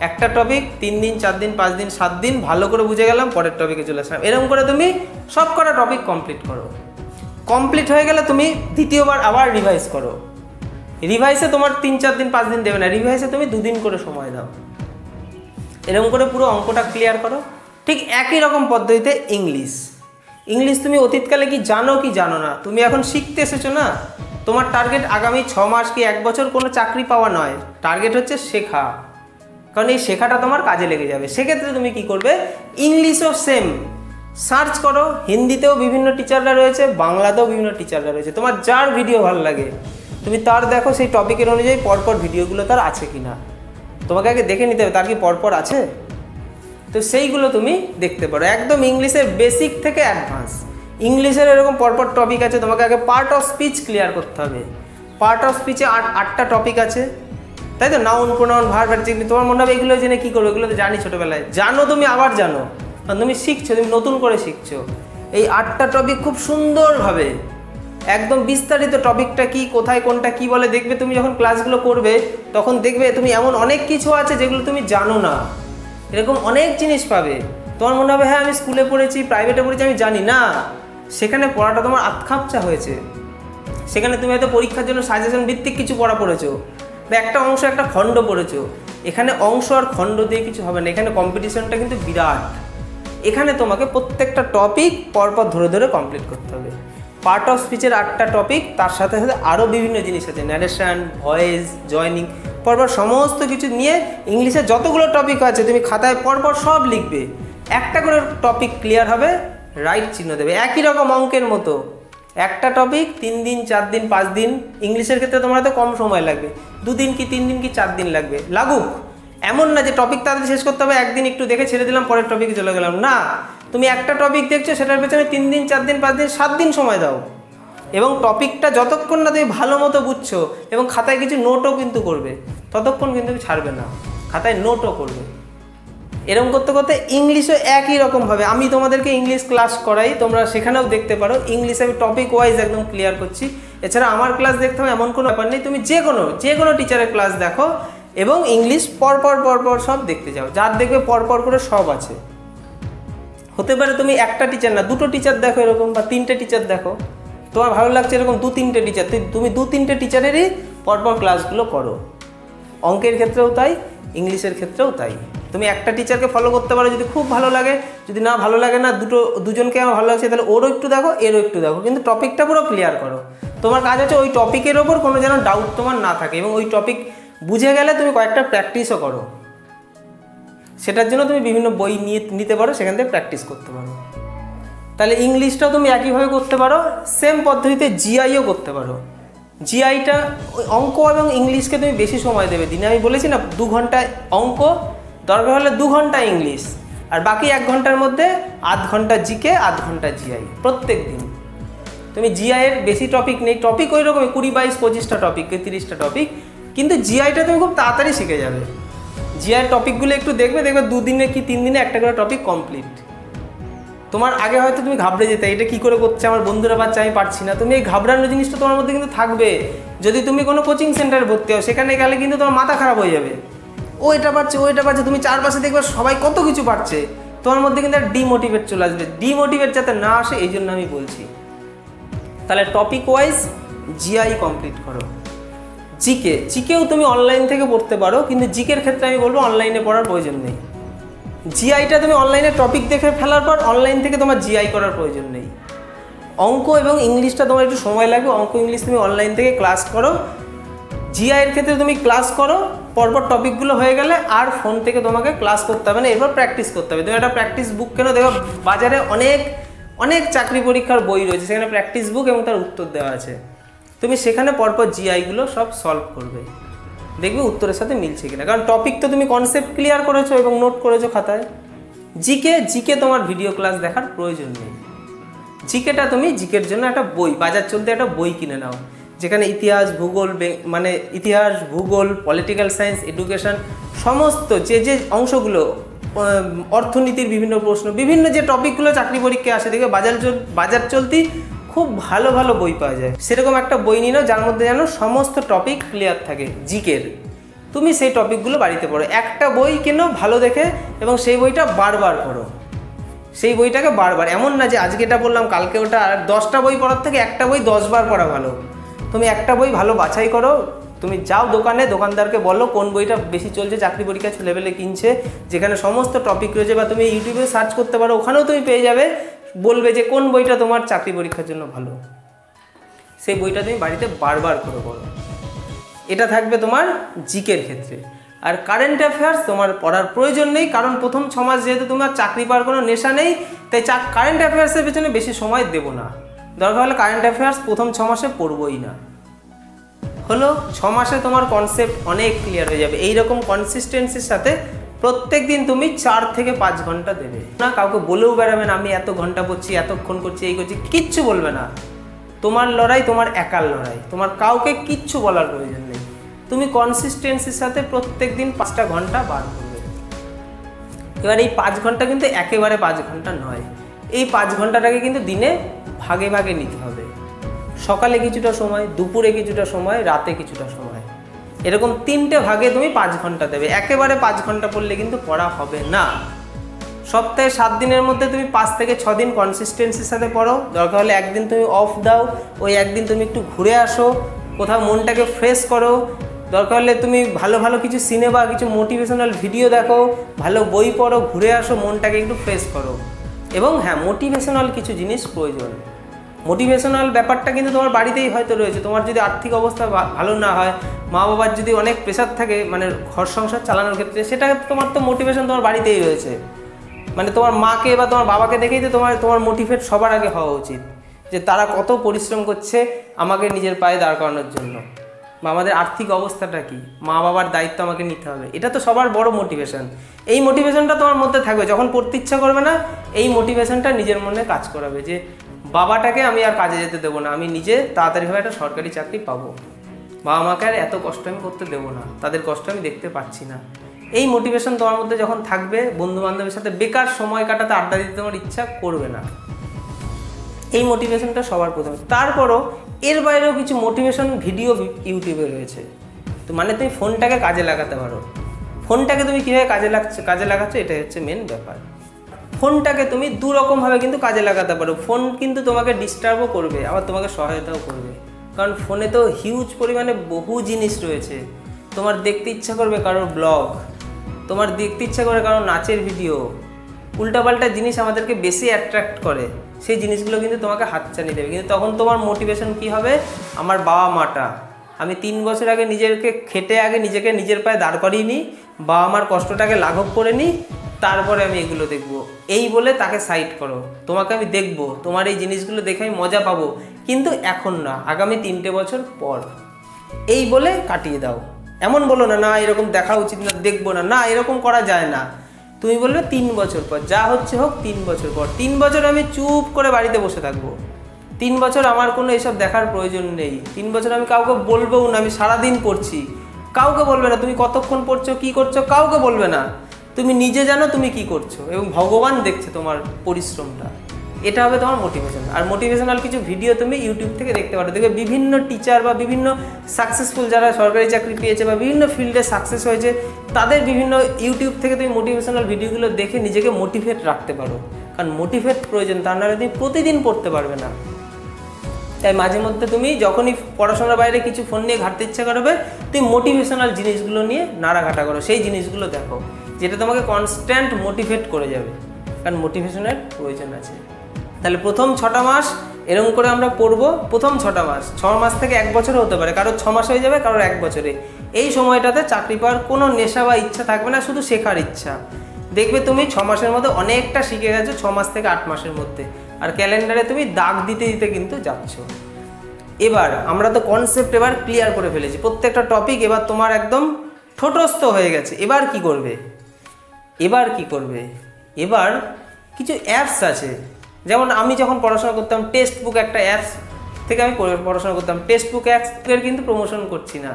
একটা টপিক 3 দিন 4 দিন 5 দিন 7 দিন ভালো করে বুঝে গেলাম, পরের টপিকে চলে আসলাম। এরকম করে তুমি সব কটা টপিক কমপ্লিট করো। কমপ্লিট হয়ে গেলে তুমি দ্বিতীয়বার আবার রিভাইজ করো। রিভাইসে তোমার 3 4 দিন 5 দিন দেবে না, রিভাইসে তুমি 2 দিন করে সময় দাও। এরকম করে পুরো অঙ্কটা ক্লিয়ার করো। ঠিক একই রকম পদ্ধতিতে ইংলিশ তুমি অতীতকালে কি জানো না, তুমি এখন শিখতে এসেছো না। তোমার টার্গেট আগামী 6 মাস কি 1 বছর কোনো চাকরি পাওয়া নয়, টার্গেট হচ্ছে শেখা। কারণ এই শেখাটা তোমার কাজে লেগে যাবে। সেক্ষেত্রে তুমি কি করবে, ইংলিশও সেম সার্চ করো, হিন্দিতেও বিভিন্ন টিচাররা রয়েছে, বাংলাতেও বিভিন্ন টিচাররা রয়েছে। তোমার যার ভিডিও ভালো লাগে তুমি তার দেখো, সেই টপিকের অনুযায়ী পরপর ভিডিওগুলো তার আছে কি না, তোমাকে আগে দেখে নিতে হবে তার কি পরপর আছে। তো সেইগুলো তুমি দেখতে পারো। একদম ইংলিশের বেসিক থেকে অ্যাডভান্স ইংলিশের এরকম পরপর টপিক আছে। তোমাকে আগে পার্ট অফ স্পিচ ক্লিয়ার করতে হবে। পার্ট অফ স্পিচে 8টা টপিক আছে, তাই তো? Noun, pronoun, verb, adjective. তোমার মনে হবে এগুলো জেনে কী করবে, এগুলো তো জানি ছোটোবেলায়, জানো তুমি আবার জানো, কারণ তুমি শিখছো, তুমি নতুন করে শিখছো। এই 8টা টপিক খুব সুন্দরভাবে একদম বিস্তারিত টপিকটা কি, কোথায় কোনটা কি বলে দেখবে। তুমি যখন ক্লাসগুলো করবে তখন দেখবে তুমি এমন অনেক কিছু আছে যেগুলো তুমি জানো না, এরকম অনেক জিনিস পাবে। তোমার মনে হবে হ্যাঁ আমি স্কুলে পড়েছি, প্রাইভেটে পড়েছি, আমি জানি না। সেখানে পড়াটা তোমার আধখাপচা হয়েছে। সেখানে তুমি হয়তো পরীক্ষার জন্য সাজেশন ভিত্তিক কিছু পড়া পড়েছো, বা একটা অংশ একটা খণ্ড পড়েছো। এখানে অংশ আর খণ্ড দিয়ে কিছু হবে না, এখানে কম্পিটিশনটা কিন্তু বিরাট। এখানে তোমাকে প্রত্যেকটা টপিক পরপর ধরে কমপ্লিট করতে হবে। পার্ট অফ স্পিচের 8টা টপিক, তার সাথে সাথে আরও বিভিন্ন জিনিস আছে, ন্যারেশন, ভয়েস, জয়নিং, পরপর সমস্ত কিছু নিয়ে ইংলিশের যতগুলো টপিক আছে তুমি খাতায় পরপর সব লিখবে। একটা করে টপিক ক্লিয়ার হবে, রাইট চিহ্ন দেবে। একই রকম অঙ্কের মতো একটা টপিক 3 দিন 4 দিন 5 দিন, ইংলিশের ক্ষেত্রে তোমার হয়তো কম সময় লাগবে, 2 দিন কি 3 দিন কি 4 দিন লাগুক। এমন না যে টপিক তাড়াতাড়ি শেষ করতে হবে, একদিন একটু দেখে ছেড়ে দিলাম, পরের টপিকে চলে গেলাম, না। তুমি একটা টপিক দেখছো, সেটার পেছনে 3 দিন 4 দিন 5 দিন 7 দিন সময় দাও। এবং টপিকটা যতক্ষণ না তুমি ভালো মতো বুঝছো এবং খাতায় কিছু নোটও কিন্তু করবে, ততক্ষণ কিন্তু ছাড়বে না, খাতায় নোটও করবে। এরকম করতে করতে ইংলিশও একই রকমভাবে আমি তোমাদেরকে ইংলিশ ক্লাস করাই, তোমরা সেখানেও দেখতে পারো। ইংলিশে আমি টপিক ওয়াইজ একদম ক্লিয়ার করছি। এছাড়া আমার ক্লাস দেখতে হবে এমন কোনো ব্যাপার নেই, তুমি যে কোনো টিচারের ক্লাস দেখো এবং ইংলিশ পরপর সব দেখতে যাও। যার দেখবে পরপর করে সব আছে। হতে পারে তুমি একটা টিচার না 2টো টিচার দেখো এরকম, বা 3টে টিচার দেখো, তোমার ভালো লাগছে এরকম 2-3টে টিচার, তুমি 2-3টে টিচারেরই পরপর ক্লাসগুলো করো। অঙ্কের ক্ষেত্রেও তাই, ইংলিশের ক্ষেত্রেও তাই। তুমি একটা টিচারকে ফলো করতে পারো যদি খুব ভালো লাগে, যদি না ভালো লাগে না, দুজনকে আমার ভালো লাগছে তাহলে ওরও একটু দেখো, এরও একটু দেখো, কিন্তু টপিকটা পুরো ক্লিয়ার করো। তোমার কাজ হচ্ছে ওই টপিকের ওপর কোনো যেন ডাউট তোমার না থাকে, এবং ওই টপিক বুঝে গেলে তুমি কয়েকটা প্র্যাকটিসও করো। সেটার জন্য তুমি বিভিন্ন বই নিতে পারো, সেখান থেকে প্র্যাকটিস করতে পারো। তাহলে ইংলিশটাও তুমি একইভাবে করতে পারো, সেম পদ্ধতিতে জিআইও করতে পারো। জিআইটা অঙ্ক এবং ইংলিশকে তুমি বেশি সময় দেবে দিনে। আমি বলেছি না 2 ঘন্টা অঙ্ক, দরকার হলে 2 ঘন্টা ইংলিশ, আর বাকি 1 ঘন্টার মধ্যে আধ ঘন্টা জিকে, আধ ঘন্টা জিআই প্রত্যেক দিন। তুমি জিআইয়ের বেশি টপিক নেই, টপিক ওই রকমই 20-22-25টা টপিক, 30টা টপিক, কিন্তু জিআইটা তুমি খুব তাড়াতাড়ি শিখে যাবে। জিআইয়ের টপিকগুলো একটু দেখবে 2 দিনে কি 3 দিনে একটা করে টপিক কমপ্লিট। তোমার আগে হয়তো তুমি ঘাবড়ে যেতে, এটা কী করে করছে আমার বন্ধুরা পাচ্ছে আমি পারছি না, তুমি এই ঘাবড়ানোর জিনিসটা তোমার মধ্যে কিন্তু থাকবে। যদি তুমি কোনো কোচিং সেন্টারে ভর্তি হও, সেখানে গেলে কিন্তু তোমার মাথা খারাপ হয়ে যাবে, ও এটা পারছে, তুমি চারপাশে দেখবে সবাই কত কিছু পারছে, তোমার মধ্যে কিন্তু একটা ডিমোটিভেট চলে আসবে। ডিমোটিভেট যাতে না আসে এই জন্য আমি বলছি। তাহলে টপিক ওয়াইজ জিআই কমপ্লিট করো। জিকেও তুমি অনলাইন থেকে পড়তে পারো, কিন্তু জিকের ক্ষেত্রে আমি বলবো অনলাইনে পড়ার প্রয়োজন নেই। জিআইটা তুমি অনলাইনে টপিক দেখে ফেলার পর অনলাইন থেকে তোমার জিআই করার প্রয়োজন নেই। অঙ্ক এবং ইংলিশটা তোমার একটু সময় লাগবে, অঙ্ক ইংলিশ তুমি অনলাইন থেকে ক্লাস করো। জিআইয়ের ক্ষেত্রে তুমি ক্লাস করো, পরপর টপিকগুলো হয়ে গেলে আর ফোন থেকে তোমাকে ক্লাস করতে হবে না, এরপর প্র্যাকটিস করতে হবে। তুমি একটা প্র্যাকটিস বুক কেন, দেখো বাজারে অনেক চাকরি পরীক্ষার বই রয়েছে, সেখানে প্র্যাকটিস বুক এবং তার উত্তর দেওয়া আছে। তুমি সেখানে পরপর জিআইগুলো সব সলভ করবে, দেখবে উত্তরের সাথে মিলছে কিনা, কারণ টপিক তো তুমি কনসেপ্ট ক্লিয়ার করেছো এবং নোট করেছো খাতায়। জিকে তোমার ভিডিও ক্লাস দেখার প্রয়োজন নেই। জিকের জন্য একটা বই, বাজার চলতে একটা বই কিনে নাও, যেখানে ইতিহাস, ভূগোল, পলিটিক্যাল সায়েন্স, এডুকেশন, সমস্ত যে অংশগুলো, অর্থনীতির বিভিন্ন প্রশ্ন, বিভিন্ন যে টপিকগুলো চাকরি পরীক্ষায় আসে, দেখবে বাজার চলতি খুব ভালো ভালো বই পাওয়া যায়। সেরকম একটা বই নিয়ে নাও যার মধ্যে যেন সমস্ত টপিক ক্লিয়ার থাকে জিকের। তুমি সেই টপিকগুলো বাড়িতে পড়ো, একটা বই কেনো ভালো দেখে এবং সেই বইটা বারবার পড়ো। সেই বইটাকে বারবার, এমন না যে আজকে এটা পড়লাম কালকে ওটা, আর 10টা বই পড়ার থেকে একটা বই 10 বার পড়া ভালো। তুমি একটা বই ভালো বাছাই করো, তুমি যাও দোকানে, দোকানদারকে বলো কোন বইটা বেশি চলছে, চাকরি পরীক্ষা ছেলেবেলে কিনছে, যেখানে সমস্ত টপিক রয়েছে, বা তুমি ইউটিউবে সার্চ করতে পারো, ওখানেও তুমি পেয়ে যাবে, বলবে যে কোন বইটা তোমার চাকরি পরীক্ষার জন্য ভালো। সেই বইটা তুমি বাড়িতে বারবার করে পড়ো। এটা থাকবে তোমার জিকের ক্ষেত্রে। আর কারেন্ট অ্যাফেয়ার্স তোমার পড়ার প্রয়োজন নেই, কারণ প্রথম 6 মাস যেহেতু তোমার চাকরি পাওয়ার কোনো নেশা নেই, তাই কারেন্ট অ্যাফেয়ার্সের পেছনে বেশি সময় দেবো না। দরকার হলে কারেন্ট অ্যাফেয়ার্স প্রথম 6 মাসে পড়বই না। হলো 6 মাসে তোমার কনসেপ্ট অনেক ক্লিয়ার হয়ে যাবে। এইরকম কনসিস্টেন্সির সাথে প্রত্যেক দিন তুমি 4 থেকে 5 ঘন্টা দেবে না। কাউকে বলেও বেড়াবে না আমি এত ঘন্টা পড়ছি, এতক্ষণ করছি, এই করছি, কিচ্ছু বলবে না। তোমার লড়াই তোমার একার লড়াই, তোমার কাউকে কিচ্ছু বলার প্রয়োজন নেই। তুমি কনসিস্টেন্সির সাথে প্রত্যেক দিন 5টা ঘন্টা বার করবে। এবার এই 5 ঘন্টা কিন্তু একেবারে 5 ঘন্টা নয়, এই 5 ঘন্টাটাকে কিন্তু দিনে ভাগে ভাগে নিতে হবে। সকালে কিছুটা সময়, দুপুরে কিছুটা সময়, রাতে কিছুটা সময়, এরকম 3টে ভাগে তুমি 5 ঘন্টা দেবে। একেবারে 5 ঘন্টা পড়লে কিন্তু পড়া হবে না। সপ্তাহে 7 দিনের মধ্যে তুমি 5 থেকে 6 দিন কনসিস্টেন্সির সাথে পড়ো। দরকার হলে একদিন তুমি অফ দাও, ওই একদিন তুমি একটু ঘুরে আসো, কোথাও মনটাকে ফ্রেশ করো। দরকার হলে তুমি ভালো ভালো কিছু সিনেমা, কিছু মোটিভেশনাল ভিডিও দেখো, ভালো বই পড়ো, ঘুরে আসো, মনটাকে একটু ফ্রেশ করো। এবং হ্যাঁ, মোটিভেশনাল কিছু জিনিস প্রয়োজন। মোটিভেশনাল ব্যাপারটা কিন্তু তোমার বাড়িতেই হয়তো রয়েছে। তোমার যদি আর্থিক অবস্থা ভালো না হয়, মা বাবার যদি অনেক প্রেশার থাকে, মানে ঘর সংসার চালানোর ক্ষেত্রে, সেটা তোমার তো মোটিভেশন তোমার বাড়িতেই রয়েছে। মানে তোমার মাকে বা তোমার বাবাকে দেখেই তো তোমার মোটিভেট সবার আগে হওয়া উচিত, যে তারা কত পরিশ্রম করছে আমাকে নিজের পায়ে দাঁড় করানোর জন্য, বা আমাদের আর্থিক অবস্থাটা কি, মা বাবার দায়িত্ব আমাকে নিতে হবে। এটা তো সবার বড় মোটিভেশন। এই মোটিভেশনটা তোমার মধ্যে থাকবে। যখন পড়তে ইচ্ছা করবে না, এই মোটিভেশনটা নিজের মনে কাজ করাবে যে বাবাটাকে আমি আর কাজে যেতে দেবো না, আমি নিজে তাড়াতাড়িভাবে একটা সরকারি চাকরি পাবো, বাবা মাকে আর এত কষ্ট আমি করতে দেবো না, তাদের কষ্ট আমি দেখতে পাচ্ছি না। এই মোটিভেশন তোমার মধ্যে যখন থাকবে, বন্ধু বান্ধবের সাথে বেকার সময় কাটাতে, আড্ডা দিতে তোমার ইচ্ছা করবে না। এই মোটিভেশনটা সবার প্রথমে। তারপরও এর বাইরেও কিছু মোটিভেশন ভিডিও ইউটিউবে রয়েছে। তো মানে তুমি ফোনটাকে কাজে লাগাতে পারো। ফোনটাকে তুমি কীভাবে কাজে লাগাচ্ছ, এটাই হচ্ছে মেন ব্যাপার। ফোনটাকে তুমি দুরকমভাবে কিন্তু কাজে লাগাতে পারো। ফোন কিন্তু তোমাকে ডিস্টার্বও করবে, আবার তোমাকে সহায়তাও করবে, কারণ ফোনে তো হিউজ পরিমাণে বহু জিনিস রয়েছে। তোমার দেখতে ইচ্ছা করবে কারোর ব্লগ, তোমার দেখতে ইচ্ছা করে কারোর নাচের ভিডিও, উল্টাপাল্টা জিনিস আমাদেরকে বেশি অ্যাট্রাক্ট করে, সেই জিনিসগুলো কিন্তু তোমাকে হাতছানি দেবে। কিন্তু তখন তোমার মোটিভেশন কি হবে, আমার বাবা মাটা, আমি 3 বছর আগে নিজেকে খেটে নিজেকে নিজের পায়ে দাঁড় করিয়ে নিই, বাবা মার কষ্টটাকে লাঘব করে নিই, তারপরে আমি এগুলো দেখবো, এই বলে তাকে সাইড করো। তোমাকে আমি দেখবো, তোমার এই জিনিসগুলো দেখে আমি মজা পাবো, কিন্তু এখন না, আগামী 3টে বছর পর, এই বলে কাটিয়ে দাও। এমন বলো না, না এরকম দেখা উচিত না, দেখবো না, না এরকম করা যায় না। তুমি বলবে 3 বছর পর, যা হচ্ছে হোক 3 বছর পর। 3 বছর আমি চুপ করে বাড়িতে বসে থাকবো। 3 বছর আমার কোনো এসব দেখার প্রয়োজন নেই। 3 বছর আমি কাউকে বলবেও না আমি সারাদিন পড়ছি, কাউকে বলবে না তুমি কতক্ষণ পড়ছো, কী করছো, কাউকে বলবে না। তুমি নিজে জানো তুমি কি করছো, এবং ভগবান দেখছে তোমার পরিশ্রমটা। এটা হবে তোমার মোটিভেশন। আর মোটিভেশনাল কিছু ভিডিও তুমি ইউটিউব থেকে দেখতে পারো। দেখবে বিভিন্ন টিচার বা বিভিন্ন সাকসেসফুল যারা সরকারি চাকরি পেয়েছে বা বিভিন্ন ফিল্ডে সাকসেস হয়েছে, তাদের বিভিন্ন ইউটিউব থেকে তুমি মোটিভেশনাল ভিডিওগুলো দেখে নিজেকে মোটিভেট রাখতে পারো। কারণ মোটিভেট প্রয়োজন, তার নাহলে তুমি প্রতিদিন পড়তে পারবে না। তাই মাঝে মধ্যে তুমি যখনই পড়াশোনার বাইরে কিছু ফোন নিয়ে ঘাঁটতে ইচ্ছা করবে, তুমি মোটিভেশনাল জিনিসগুলো নিয়ে নাড়াঘাটা করো, সেই জিনিসগুলো দেখো যেটা তোমাকে কনস্ট্যান্ট মোটিভেট করে যাবে, কারণ মোটিভেশনের প্রয়োজন আছে। তাহলে প্রথম 6টা মাস এরকম করে আমরা পড়বো। প্রথম 6টা মাস, 6 মাস থেকে 1 বছরও হতে পারে, কারোর 6 মাস হয়ে যাবে, কারোর 1 বছরে। এই সময়টাতে চাকরি পাওয়ার কোনো নেশা বা ইচ্ছা থাকবে না, শুধু শেখার ইচ্ছা। দেখবে তুমি 6 মাসের মধ্যে অনেকটা শিখে গেছো, 6 মাস থেকে 8 মাসের মধ্যে, আর ক্যালেন্ডারে তুমি দাগ দিতে দিতে কিন্তু যাচ্ছ। এবার আমরা তো কনসেপ্ট এবার ক্লিয়ার করে ফেলেছি, প্রত্যেকটা টপিক এবার তোমার একদম ঠোঁটস্থ হয়ে গেছে। এবার কি করবে? এবার কিছু অ্যাপস আছে, যেমন আমি যখন পড়াশোনা করতাম টেক্সট বুক একটা অ্যাপস থেকে আমি পড়াশোনা করতাম। টেক্সট বুক অ্যাপসের কিন্তু প্রমোশন করছি না,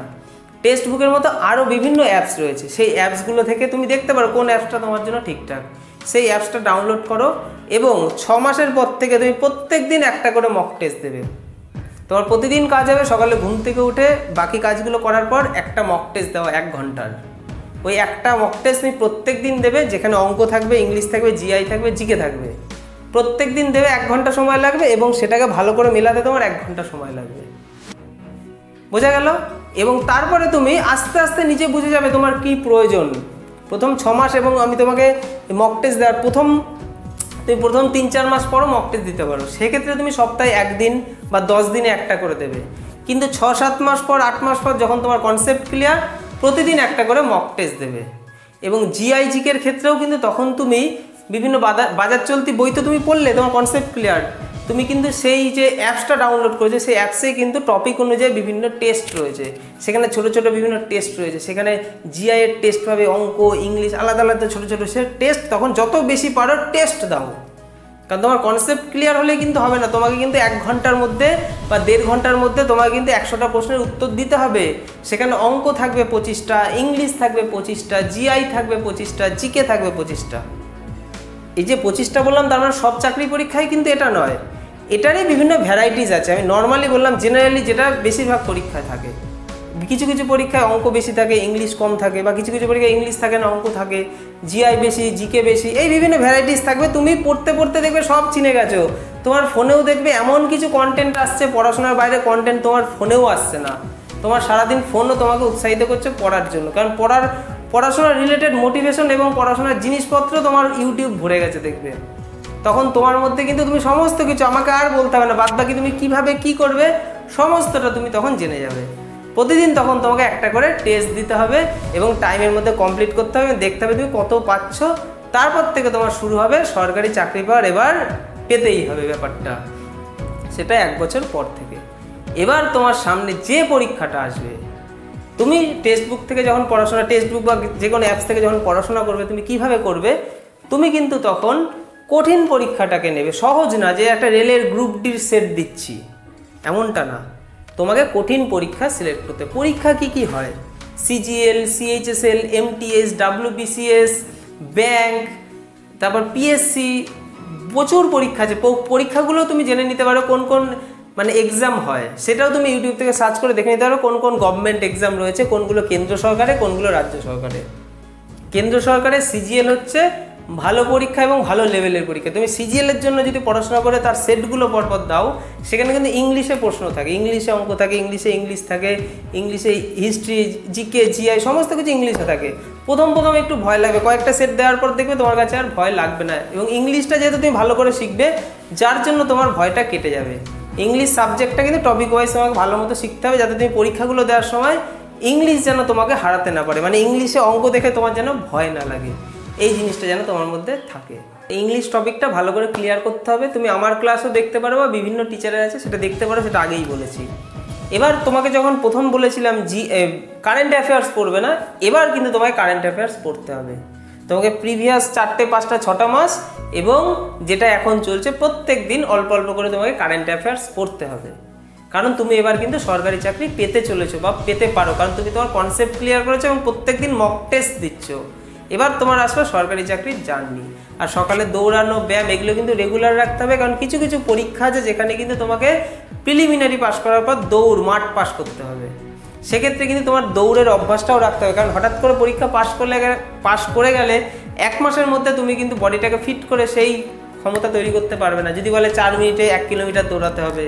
টেক্সট বুকের মতো আরও বিভিন্ন অ্যাপস রয়েছে। সেই অ্যাপসগুলো থেকে তুমি দেখতে পারো কোন অ্যাপসটা তোমার জন্য ঠিকঠাক। সেই অ্যাপসটা ডাউনলোড করো এবং 6 মাসের পর থেকে তুমি প্রত্যেক দিন একটা করে মক টেস্ট দেবে। তোমার প্রতিদিন কাজ হবে সকালে ঘুম থেকে উঠে বাকি কাজগুলো করার পর একটা মক টেস্ট দেওয়া 1 ঘন্টার। ওই একটা মক টেস্ট তুমি প্রত্যেক দিন দেবে, যেখানে অঙ্ক থাকবে, ইংলিশ থাকবে, জিআই থাকবে, জিকে থাকবে। প্রত্যেক দিন দেবে, 1 ঘন্টা সময় লাগবে এবং সেটাকে ভালো করে মেলাতে তোমার 1 ঘন্টা সময় লাগবে। বোঝা গেল? এবং তারপরে তুমি আস্তে আস্তে নিজে বুঝে যাবে তোমার কি প্রয়োজন। প্রথম 6 মাস এবং আমি তোমাকে মক টেস্ট দেওয়ার তুমি প্রথম 3-4 মাস পরও মক টেস্ট দিতে পারো। সেক্ষেত্রে তুমি সপ্তাহে 1 দিন বা 10 দিনে একটা করে দেবে। কিন্তু 6-7 মাস পর, 8 মাস পর যখন তোমার কনসেপ্ট ক্লিয়ার, প্রতিদিন একটা করে মক টেস্ট দেবে। এবং জিআই জিকের ক্ষেত্রেও কিন্তু তখন তুমি বিভিন্ন বাজার চলতি বই তো তুমি পড়লে, তোমার কনসেপ্ট ক্লিয়ার, তুমি কিন্তু সেই যে অ্যাপসটা ডাউনলোড করেছো সেই অ্যাপসে কিন্তু টপিক অনুযায়ী বিভিন্ন টেস্ট রয়েছে, সেখানে ছোট ছোট বিভিন্ন টেস্ট রয়েছে। সেখানে জিআই এর টেস্ট পাবে, অঙ্ক, ইংলিশ, আলাদা আলাদা ছোট ছোট সে টেস্ট। তখন যত বেশি পারো টেস্ট দাও, কারণ তোমার কনসেপ্ট ক্লিয়ার হলে কিন্তু হবে না। তোমাকে কিন্তু 1 ঘন্টার মধ্যে বা 1.5 ঘন্টার মধ্যে তোমাকে কিন্তু 100টা প্রশ্নের উত্তর দিতে হবে। সেখানে অঙ্ক থাকবে 25টা, ইংলিশ থাকবে 25টা, জিআই থাকবে 25টা, জিকে থাকবে 25টা। এই যে 25টা বললাম তার মানে সব চাকরি পরীক্ষায় কিন্তু এটা নয়, এটারই বিভিন্ন ভ্যারাইটিস আছে। আমি নর্মালি বললাম জেনারেলি যেটা বেশিরভাগ পরীক্ষায় থাকে। কিছু কিছু পরীক্ষায় অঙ্ক বেশি থাকে, ইংলিশ কম থাকে, বা কিছু কিছু পরীক্ষায় ইংলিশ থাকে না, অঙ্ক থাকে, জিআই বেশি, জিকে বেশি, এই বিভিন্ন ভ্যারাইটিস থাকবে। তুমি পড়তে পড়তে দেখবে সব চিনে গেছো। তোমার ফোনেও দেখবে এমন কিছু কন্টেন্ট আসছে, পড়াশোনার বাইরে কন্টেন্ট তোমার ফোনেও আসছে না। তোমার সারাদিন ফোনও তোমাকে উৎসাহিত করছে পড়ার জন্য, কারণ পড়াশোনার রিলেটেড মোটিভেশন এবং পড়াশোনার জিনিসপত্র তোমার ইউটিউব ভরে গেছে দেখবে। তখন তোমার মধ্যে কিন্তু তুমি সমস্ত কিছু, আমাকে আর বলতে হবে না, বাদ বাকি তুমি কীভাবে কী করবে সমস্তটা তুমি তখন জেনে যাবে। প্রতিদিন তখন তোমাকে একটা করে টেস্ট দিতে হবে এবং টাইমের মধ্যে কমপ্লিট করতে হবে, দেখতে হবে তুমি কত পাচ্ছ। তারপর থেকে তোমার শুরু হবে সরকারি চাকরি পাওয়ার, এবার পেতেই হবে ব্যাপারটা, সেটা 1 বছর পর থেকে। এবার তোমার সামনে যে পরীক্ষাটা আসবে, তুমি টেক্সট বুক থেকে যখন পড়াশোনা, টেক্সট বুক বা যে কোনো অ্যাপস থেকে যখন পড়াশোনা করবে, তুমি কিভাবে করবে, তুমি কিন্তু তখন কঠিন পরীক্ষাটাকে নেবে। সহজ না যে একটা রেলের গ্রুপ ডির সেট দিচ্ছি, এমনটা না। তোমাকে কঠিন পরীক্ষা সিলেক্ট করতে। পরীক্ষা কি কি হয়? CGL, CHSL, MTS, WBCS, bank, তারপর পিএসসি, প্রচুর পরীক্ষা আছে। পরীক্ষাগুলো তুমি জেনে নিতে পারো কোন কোন মানে এক্সাম হয়, সেটাও তুমি ইউটিউব থেকে সার্চ করে দেখে নিতে পারো কোন কোন গভর্নমেন্ট এক্সাম রয়েছে, কোনগুলো কেন্দ্র সরকারে, কোনগুলো রাজ্য সরকারে। কেন্দ্র সরকারের সিজিএল হচ্ছে ভালো পরীক্ষা এবং ভালো লেভেলের পরীক্ষা। তুমি সিজিএলের জন্য যদি পড়াশোনা করে তার সেটগুলো পরপর দাও, সেখানে কিন্তু ইংলিশে প্রশ্ন থাকে, ইংলিশে অঙ্ক থাকে, ইংলিশ থাকে, ইংলিশে হিস্ট্রি, জিকে, জিআই, সমস্ত কিছু ইংলিশে থাকে। প্রথম একটু ভয় লাগবে, কয়েকটা সেট দেওয়ার পর দেখবে তোমার কাছে আর ভয় লাগবে না। এবং ইংলিশটা যেহেতু তুমি ভালো করে শিখবে, যার জন্য তোমার ভয়টা কেটে যাবে। ইংলিশ সাবজেক্টটা কিন্তু টপিক ওয়াইজ তোমাকে ভালো মতো শিখতে হবে, যাতে তুমি পরীক্ষাগুলো দেওয়ার সময় ইংলিশ যেন তোমাকে হারাতে না পারে, মানে ইংলিশে অঙ্ক দেখে তোমার যেন ভয় না লাগে, এই জিনিসটা যেন তোমার মধ্যে থাকে। ইংলিশ টপিকটা ভালো করে ক্লিয়ার করতে হবে। তুমি আমার ক্লাসও দেখতে পারো বা বিভিন্ন টিচারের আছে সেটা দেখতে পারো, সেটা আগেই বলেছি। এবার তোমাকে যখন প্রথম বলেছিলাম কারেন্ট অ্যাফেয়ার্স পড়বে না, এবার কিন্তু তোমাকে কারেন্ট অ্যাফেয়ার্স পড়তে হবে। তোমাকে প্রিভিয়াস 4টে 5টা 6টা মাস এবং যেটা এখন চলছে প্রত্যেক দিন অল্প অল্প করে তোমাকে কারেন্ট অ্যাফেয়ার্স পড়তে হবে, কারণ তুমি এবার কিন্তু সরকারি চাকরি পেতে চলেছো বা পেতে পারো, কারণ তুমি তোমার কনসেপ্ট ক্লিয়ার করেছো এবং প্রত্যেক দিন মক টেস্ট দিচ্ছ। এবার তোমার আসবে সরকারি চাকরির জার্নি। আর সকালে দৌড়ানো, ব্যায়াম, এগুলো কিন্তু রেগুলার রাখতে হবে, কারণ কিছু কিছু পরীক্ষা আছে যেখানে কিন্তু তোমাকে প্রিলিমিনারি পাস করার পর মাঠ পাস করতে হবে। সেক্ষেত্রে কিন্তু তোমার দৌড়ের অভ্যাসটাও রাখতে হবে, কারণ হঠাৎ করে পরীক্ষা পাস করে গেলে 1 মাসের মধ্যে তুমি কিন্তু বডিটাকে ফিট করে সেই ক্ষমতা তৈরি করতে পারবে না। যদি বলে 4 মিনিটে 1 কিলোমিটার দৌড়াতে হবে,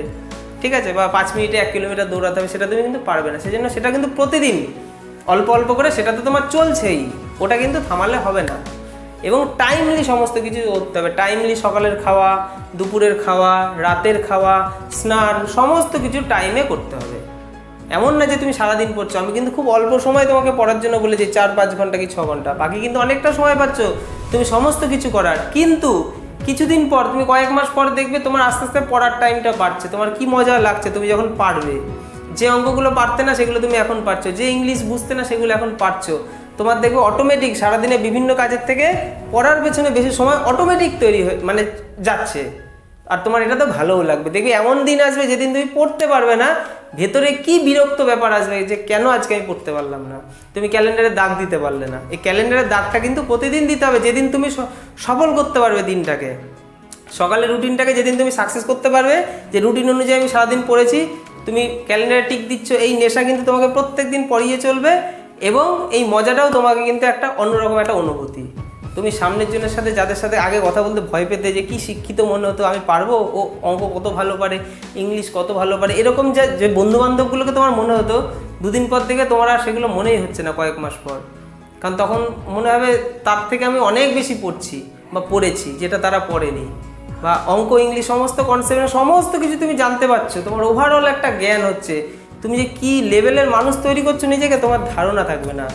ঠিক আছে, বা 5 মিনিটে 1 কিলোমিটার দৌড়াতে হবে, সেটা তুমি কিন্তু পারবে না। সেজন্য সেটা কিন্তু প্রতিদিন অল্প অল্প করে সেটা তো তোমার চলছেই, ওটা কিন্তু থামালে হবে না। এবং টাইমলি সমস্ত কিছু করতে হবে, টাইমলি সকালের খাওয়া, দুপুরের খাওয়া, রাতের খাওয়া, স্নান, সমস্ত কিছু টাইমে করতে হবে। এমন না যে তুমি সারাদিন পড়ছো, আমি কিন্তু খুব অল্প সময় তোমাকে পড়ার জন্য বলেছি, 4-5 ঘন্টা কি 6 ঘন্টা, বাকি কিন্তু অনেকটা সময় পাচ্ছ তুমি সমস্ত কিছু করার। কিন্তু কিছুদিন পর, তুমি কয়েক মাস পর দেখবে তোমার আস্তে আস্তে পড়ার টাইমটা বাড়ছে, তোমার কি মজা লাগছে তুমি যখন পারবে। যে অঙ্কগুলো পারতে না সেগুলো তুমি এখন পারছো, যে ইংলিশ বুঝতে না সেগুলো এখন পারছো। তোমার দেখবে অটোমেটিক সারাদিনে বিভিন্ন কাজের থেকে পড়ার পেছনে বেশি সময় অটোমেটিক তৈরি হয়ে মানে যাচ্ছে। আর তোমার এটা তো ভালোও লাগবে। দেখবে এমন দিন আসবে যেদিন তুমি পড়তে পারবে না, ভেতরে কি বিরক্ত ব্যাপার আসবে যে কেন আজকে আমি পড়তে পারলাম না। তুমি ক্যালেন্ডারে দাগ দিতে পারলে না, এই ক্যালেন্ডারের দাগটা কিন্তু প্রতিদিন দিতে হবে, যেদিন তুমি সফল করতে পারবে দিনটাকে। সকালের রুটিনটাকে যেদিন তুমি সাকসেস করতে পারবে, যে রুটিন অনুযায়ী আমি সারাদিন পড়েছি, তুমি ক্যালেন্ডারে টিক দিচ্ছ, এই নেশা কিন্তু তোমাকে প্রত্যেক দিন পড়িয়ে চলবে। এবং এই মজাটাও তোমাকে কিন্তু একটা অন্যরকম একটা অনুভূতি। তুমি সামনের জনের সাথে, যাদের সাথে আগে কথা বলতে ভয় পেতে, যে কি শিক্ষিত মনে হতো, আমি পারবো, ও অঙ্ক কত ভালো পারে, ইংলিশ কত ভালো পারে, এরকম যে বন্ধুবান্ধবগুলোকে তোমার মনে হতো, দুদিন পর থেকে তোমার আর সেগুলো মনেই হচ্ছে না কয়েক মাস পর। কারণ তখন মনে হবে তার থেকে আমি অনেক বেশি পড়ছি বা পড়েছি, যেটা তারা পড়েনি। বা অঙ্ক, ইংলিশ, সমস্ত কনসেপ্ট, সমস্ত কিছু তুমি জানতে পারছো, তোমার ওভারঅল একটা জ্ঞান হচ্ছে। তুমি যে কি লেভেলের মানুষ তৈরি করছো নিজেকে, তোমার ধারণা থাকবে না।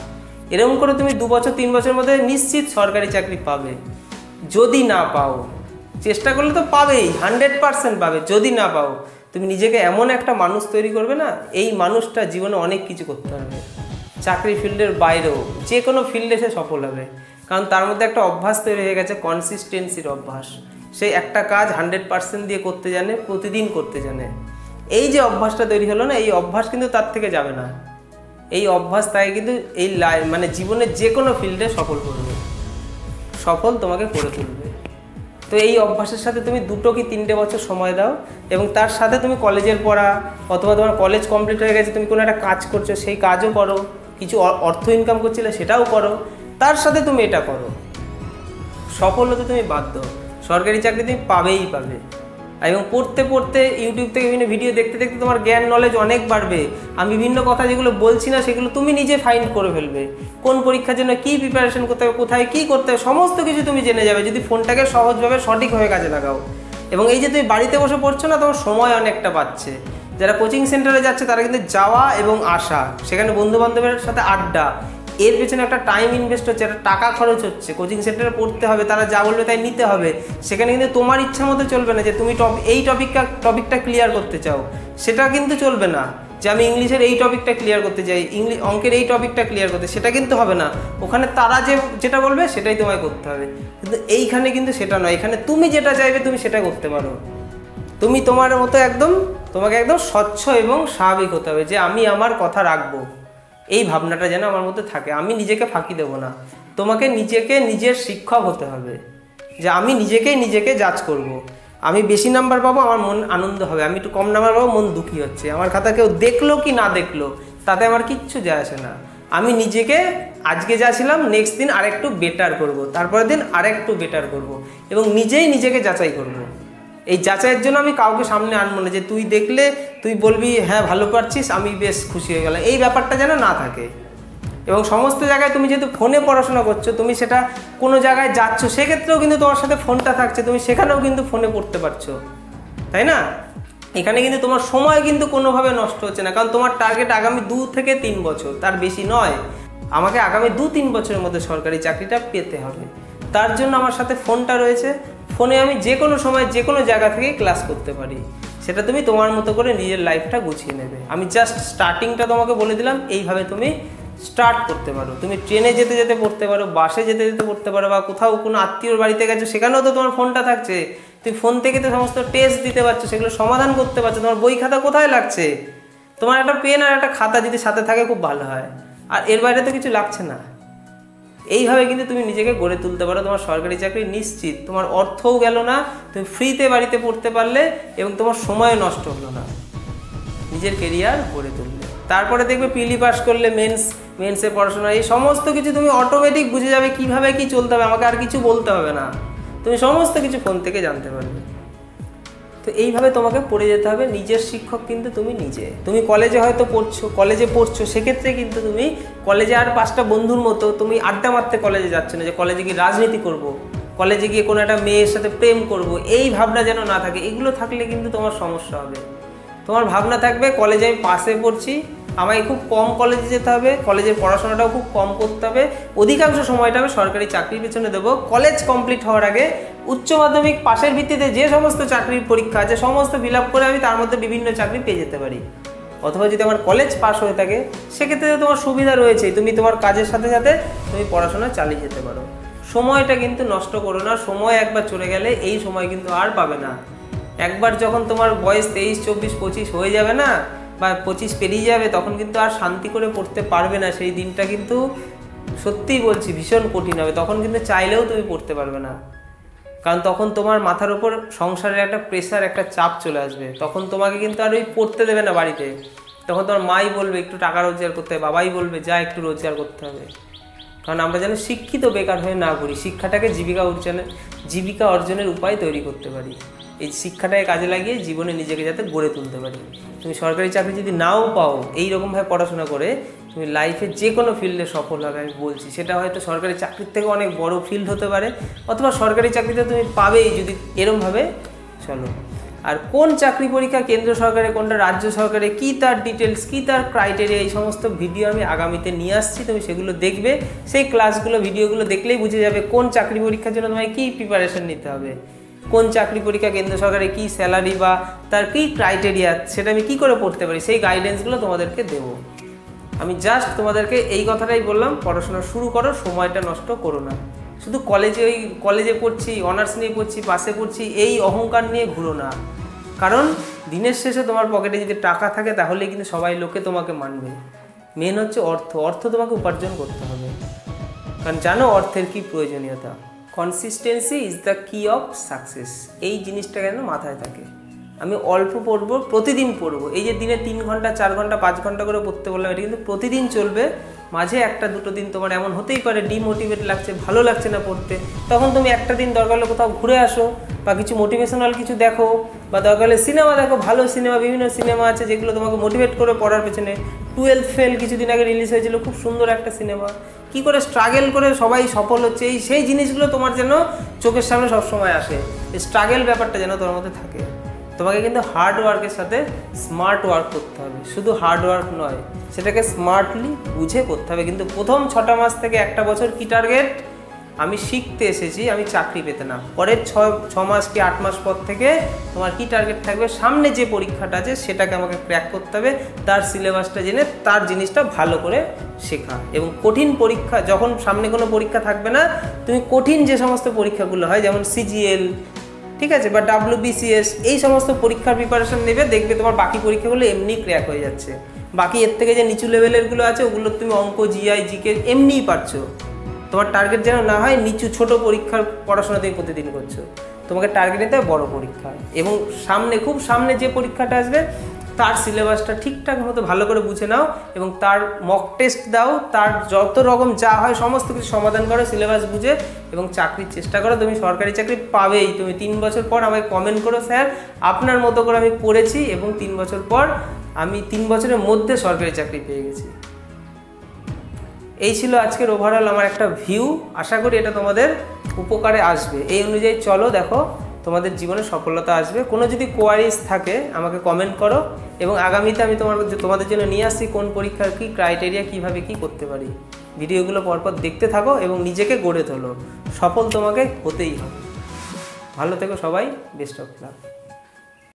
এরকম করে তুমি 2 বছর 3 বছরের মধ্যে নিশ্চিত সরকারি চাকরি পাবে। যদি না পাও, চেষ্টা করলে তো পাবেই, 100% পাবে। যদি না পাও, তুমি নিজেকে এমন একটা মানুষ তৈরি করবে না, এই মানুষটা জীবনে অনেক কিছু করতে পারবে। চাকরি ফিল্ডের বাইরেও যে কোনো ফিল্ডে সে সফল হবে, কারণ তার মধ্যে একটা অভ্যাস তৈরি হয়ে গেছে, কনসিস্টেন্সির অভ্যাস। সেই একটা কাজ 100% দিয়ে করতে জানে, প্রতিদিন করতে জানে। এই যে অভ্যাসটা তৈরি হলো না, এই অভ্যাস কিন্তু তার থেকে যাবে না। এই অভ্যাস তাই কিন্তু এই মানে জীবনের যে কোনো ফিল্ডে সফল করবে, সফল তোমাকে করে তুলবে। তো এই অভ্যাসের সাথে তুমি 2 কি 3টে বছর সময় দাও, এবং তার সাথে তুমি কলেজের পড়া, অথবা তোমার কলেজ কমপ্লিট হয়ে গেছে, তুমি কোনো একটা কাজ করছো, সেই কাজও করো, কিছু অর্থ ইনকাম করছিলে সেটাও করো, তার সাথে তুমি এটা করো। সফল হতে তুমি বাধ্য, সরকারি চাকরি তুমি পাবেই পাবে। এবং পড়তে পড়তে, ইউটিউব থেকে বিভিন্ন ভিডিও দেখতে দেখতে তোমার জ্ঞান নলেজ অনেক বাড়বে। আমি বিভিন্ন কথা যেগুলো বলছি না, সেগুলো তুমি নিজে ফাইন্ড করে ফেলবে। কোন পরীক্ষার জন্য কী প্রিপারেশন করতে হবে, কোথায় কী করতে হবে, সমস্ত কিছু তুমি জেনে যাবে, যদি ফোনটাকে সহজভাবে সঠিকভাবে কাজে লাগাও। এবং এই যে তুমি বাড়িতে বসে পড়ছো না, তোমার সময় অনেকটা পাচ্ছে। যারা কোচিং সেন্টারে যাচ্ছে তারা কিন্তু যাওয়া এবং আসা, সেখানে বন্ধুবান্ধবের সাথে আড্ডা, এর পেছনে একটা টাইম ইনভেস্ট হচ্ছে, একটা টাকা খরচ হচ্ছে। কোচিং সেন্টারে পড়তে হবে, তারা যা বলবে তাই নিতে হবে। সেখানে কিন্তু তোমার ইচ্ছা মতো চলবে না, যে তুমি এই টপিকটা ক্লিয়ার করতে চাও, সেটা কিন্তু চলবে না। যে আমি ইংলিশের এই টপিকটা ক্লিয়ার করতে চাই, অঙ্কের এই টপিকটা ক্লিয়ার করতে, সেটা কিন্তু হবে না। ওখানে তারা যেটা বলবে সেটাই তোমায় করতে হবে। কিন্তু এইখানে কিন্তু সেটা নয়, এখানে তুমি যেটা চাইবে তুমি সেটা করতে পারো। তুমি তোমার মতো তোমাকে একদম স্বচ্ছ এবং স্বাভাবিক হতে হবে, যে আমি আমার কথা রাখবো, এই ভাবনাটা যেন আমার মধ্যে থাকে। আমি নিজেকে ফাঁকি দেবো না। তোমাকে নিজের শিক্ষক হতে হবে, যে আমি নিজেকে জাজ করব। আমি বেশি নাম্বার পাবো, আমার মন আনন্দ হবে। আমি একটু কম নাম্বার পাবো, মন দুঃখী হচ্ছে। আমার খাতা কেউ দেখলো কি না দেখলো, তাতে আমার কিচ্ছু যায় আসে না। আমি নিজেকে আজকে যা ছিলাম, নেক্সট দিন আরেকটু বেটার করব, তারপরের দিন আরেকটু বেটার করব, এবং নিজেকে যাচাই করব। এই যাচাইয়ের জন্য আমি কাউকে সামনে আনবো না, যে তুই দেখলে তুই বলবি হ্যাঁ ভালো পারছিস, আমি বেশ খুশি হয়ে গেলাম, এই ব্যাপারটা যেন না থাকে। এবং সমস্ত জায়গায় তুমি যেহেতু ফোনে পড়াশোনা করছো, তুমি সেটা কোনো জায়গায় যাচ্ছ, সেক্ষেত্রেও কিন্তু তোমার সাথে ফোনটা থাকছে, তুমি সেখানেও কিন্তু ফোনে পড়তে পারছো, তাই না? এখানে কিন্তু তোমার সময় কিন্তু কোনোভাবে নষ্ট হচ্ছে না, কারণ তোমার টার্গেট আগামী 2 থেকে 3 বছর, তার বেশি নয়। আমাকে আগামী 2-3 বছরের মধ্যে সরকারি চাকরিটা পেতে হবে। তার জন্য আমার সাথে ফোনটা রয়েছে, ফোনে আমি যে কোনো সময় যে কোনো জায়গা থেকে ক্লাস করতে পারি। সেটা তুমি তোমার মতো করে নিজের লাইফটা গুছিয়ে নেবে। আমি জাস্ট স্টার্টিংটা তোমাকে বলে দিলাম, এইভাবে তুমি স্টার্ট করতে পারো। তুমি ট্রেনে যেতে যেতে পড়তে পারো, বাসে যেতে যেতে পড়তে পারো, বা কোথাও কোনো আত্মীয়র বাড়িতে গেছো, সেখানেও তো তোমার ফোনটা থাকছে। তুমি ফোন থেকে তো সমস্ত টেস্ট দিতে পারছো, সেগুলো সমাধান করতে পারছো। তোমার বই খাতা কোথায় লাগছে? তোমার একটা পেন আর একটা খাতা যদি সাথে থাকে খুব ভালো হয়, আর এর বাইরে তো কিছু লাগছে না। এইভাবে কিন্তু তুমি নিজেকে গড়ে তুলতে পারো। তোমার সরকারি চাকরি নিশ্চিত, তোমার অর্থও গেল না, তুমি ফ্রিতে বাড়িতে পড়তে পারলে, এবং তোমার সময় নষ্ট হলো না, নিজের কেরিয়ার গড়ে তুললে। তারপরে দেখবে পিলি পাস করলে মেন্সে পড়াশোনা, এই সমস্ত কিছু তুমি অটোমেটিক বুঝে যাবে কিভাবে কি চলতে হবে। আমাকে আর কিছু বলতে হবে না, তুমি সমস্ত কিছু ফোন থেকে জানতে পারবে। তো এইভাবে তোমাকে পড়ে যেতে হবে। নিজের শিক্ষক কিন্তু তুমি নিজে। তুমি কলেজে হয়তো পড়ছো, সেক্ষেত্রে কিন্তু তুমি কলেজে আর 5টা বন্ধুর মতো তুমি আড্ডা মারতে কলেজে যাচ্ছ না, যে কলেজে গিয়ে রাজনীতি করব, কলেজে গিয়ে কোনো একটা মেয়ের সাথে প্রেম করব, এই ভাবনা যেন না থাকে। এগুলো থাকলে কিন্তু তোমার সমস্যা হবে। তোমার ভাবনা থাকবে কলেজে আমি পাশে পড়ছি, আমায় খুব কম কলেজে যেতে হবে, কলেজের পড়াশোনাটাও খুব কম করতে হবে, অধিকাংশ সময়টা আমি সরকারি চাকরির পেছনে দেবো। কলেজ কমপ্লিট হওয়ার আগে উচ্চ মাধ্যমিক পাশের ভিত্তিতে যে সমস্ত চাকরির পরীক্ষা আছে সমস্ত ফিল আপ করে আমি তার মধ্যে বিভিন্ন চাকরি পেয়ে যেতে পারি। অথবা যদি আমার কলেজ পাস হয়ে থাকে সেক্ষেত্রে তোমার সুবিধা রয়েছে, তুমি তোমার কাজের সাথে সাথে তুমি পড়াশোনা চালিয়ে যেতে পারো। সময়টা কিন্তু নষ্ট করো না। সময় একবার চলে গেলে এই সময় কিন্তু আর পাবে না। একবার যখন তোমার বয়স 23, 24, 25 হয়ে যাবে না, বা 25 পেরিয়ে যাবে, তখন কিন্তু আর শান্তি করে পড়তে পারবে না। সেই দিনটা কিন্তু সত্যিই বলছি ভীষণ কঠিন হবে। তখন কিন্তু চাইলেও তুমি পড়তে পারবে না, কারণ তখন তোমার মাথার উপর সংসারের একটা প্রেশার, একটা চাপ চলে আসবে। তখন তোমাকে কিন্তু আর ওই পড়তে দেবে না বাড়িতে। তখন তোমার মাই বলবে একটু টাকা রোজগার করতে হবে, বাবাই বলবে যা একটু রোজগার করতে হবে। কারণ আমরা যেন শিক্ষিত বেকার হয়ে না ঘুরি, শিক্ষাটাকে জীবিকা অর্জনের উপায় তৈরি করতে পারি। এই শিক্ষাটাকে কাজে লাগিয়ে জীবনে নিজেকে যাতে গড়ে তুলতে পারি। তুমি সরকারি চাকরি যদি নাও পাও, এইরকমভাবে পড়াশোনা করে তুমি লাইফে যে কোনো ফিল্ডে সফল হবে। আমি বলছি সেটা হয়তো সরকারি চাকরির থেকে অনেক বড় ফিল্ড হতে পারে, অথবা সরকারি চাকরিতে তুমি পাবেই যদি এরমভাবে চলো। আর কোন চাকরি পরীক্ষা কেন্দ্র সরকারে, কোনটা রাজ্য সরকারে, কী তার ডিটেলস, কী তার ক্রাইটেরিয়া, এই সমস্ত ভিডিও আমি আগামীতে নিয়ে আসছি। তুমি সেগুলো দেখবে, সেই ক্লাসগুলো ভিডিওগুলো দেখলেই বুঝে যাবে কোন চাকরি পরীক্ষার জন্য তোমায় কী প্রিপারেশন নিতে হবে, কোন চাকরি পরীক্ষা কেন্দ্র সরকারে কী স্যালারি বা তার কী ক্রাইটেরিয়া, সেটা আমি কী করে পড়তে পারি, সেই গাইডেন্সগুলো তোমাদেরকে দেবো। আমি জাস্ট তোমাদেরকে এই কথাটাই বললাম, পড়াশোনা শুরু করো, সময়টা নষ্ট করো না। শুধু কলেজে পড়ছি, অনার্স নিয়ে পড়ছি, পাশে পড়ছি, এই অহংকার নিয়ে ঘুরো না। কারণ দিনের শেষে তোমার পকেটে যদি টাকা থাকে তাহলে কিন্তু সবাই লোকে তোমাকে মানবে। মেন হচ্ছে অর্থ তোমাকে উপার্জন করতে হবে, কারণ জানো অর্থের কি প্রয়োজনীয়তা। কনসিস্টেন্সি ইজ দ্য কি অফ সাকসেস। এই জিনিসটা কেন মাথায় থাকে। আমি অল্প পড়বো, প্রতিদিন পড়বো। এই যে দিনে 3 ঘন্টা, 4 ঘন্টা, 5 ঘন্টা করে পড়তে বললাম, এটা কিন্তু প্রতিদিন চলবে। মাঝে 1-2 দিন তোমার এমন হতেই পারে ডিমোটিভেট লাগছে, ভালো লাগছে না পড়তে, তখন তুমি একটা দিন দরকার হলে কোথাও ঘুরে আসো, বা কিছু মোটিভেশনাল কিছু দেখো, বা দরকার হলে সিনেমা দেখো। ভালো সিনেমা, বিভিন্ন সিনেমা আছে যেগুলো তোমাকে মোটিভেট করে পড়ার পেছনে। 12th ফেল কিছুদিন আগে রিলিজ হয়েছিল, খুব সুন্দর একটা সিনেমা। কী করে স্ট্রাগল করে সবাই সফল হচ্ছে, সেই জিনিসগুলো তোমার যেন চোখের সামনে সবসময় আসে। এই স্ট্রাগল ব্যাপারটা যেন তোমার মধ্যে থাকে। তোমাকে কিন্তু হার্ড ওয়ার্কের সাথে স্মার্ট ওয়ার্ক করতে হবে, শুধু হার্ড ওয়ার্ক নয়, সেটাকে স্মার্টলি বুঝে করতে হবে। কিন্তু প্রথম 6টা মাস থেকে 1টা বছর কি টার্গেট, আমি শিখতে এসেছি, আমি চাকরি পেতে না। পরের 6 মাস কি 8 মাস পর থেকে তোমার কি টার্গেট থাকবে, সামনে যে পরীক্ষাটা আছে সেটাকে আমাকে ক্র্যাক করতে হবে, তার সিলেবাসটা জেনে তার জিনিসটা ভালো করে শেখা। এবং কঠিন পরীক্ষা, যখন সামনে কোনো পরীক্ষা থাকবে না, তুমি কঠিন যে সমস্ত পরীক্ষাগুলো হয় যেমন CGL, ঠিক আছে, বা WBCS, এই সমস্ত পরীক্ষার প্রিপারেশন নেবে, দেখবে তোমার বাকি পরীক্ষাগুলো এমনি ক্র্যাক হয়ে যাচ্ছে। বাকি এর থেকে যে নিচু লেভেলেরগুলো আছে ওগুলো তুমি অঙ্ক, GI, GK এমনিই পারছো। তোমার টার্গেট যেন না হয় নিচু ছোট পরীক্ষার পড়াশোনা তুমি প্রতিদিন করছো। তোমাকে টার্গেট নিতে হয় বড় পরীক্ষা, এবং খুব সামনে যে পরীক্ষাটা আসবে তার সিলেবাসটা ঠিকঠাক মতো ভালো করে বুঝে নাও, এবং তার মক টেস্ট দাও, তার যত রকম যা হয় সমস্ত কিছু সমাধান করো সিলেবাস বুঝে, এবং চাকরির চেষ্টা করো। তুমি সরকারি চাকরি পাবেই। তুমি 3 বছর পর আমাকে কমেন্ট করো, স্যার আপনার মতো করে আমি পড়েছি এবং 3 বছর পর আমি 3 বছরের মধ্যে সরকারি চাকরি পেয়ে গেছি। এই ছিল আজকের ওভারঅল আমার একটা ভিউ। আশা করি এটা তোমাদের উপকারে আসবে। এই অনুযায়ী চলো, দেখো তোমাদের জীবনে সফলতা আসবে। কোনো যদি কোয়ারিজ থাকে আমাকে কমেন্ট করো, এবং আগামীতে আমি তোমাদের জন্য নিয়ে আসছি কোন পরীক্ষার কী ক্রাইটেরিয়া, কীভাবে কী করতে পারি। ভিডিওগুলো পরপর দেখতে থাকো এবং নিজেকে গড়ে তোলো। সফল তোমাকে হতেই হবে। ভালো থেকো সবাই, বেস্ট অফ লাক।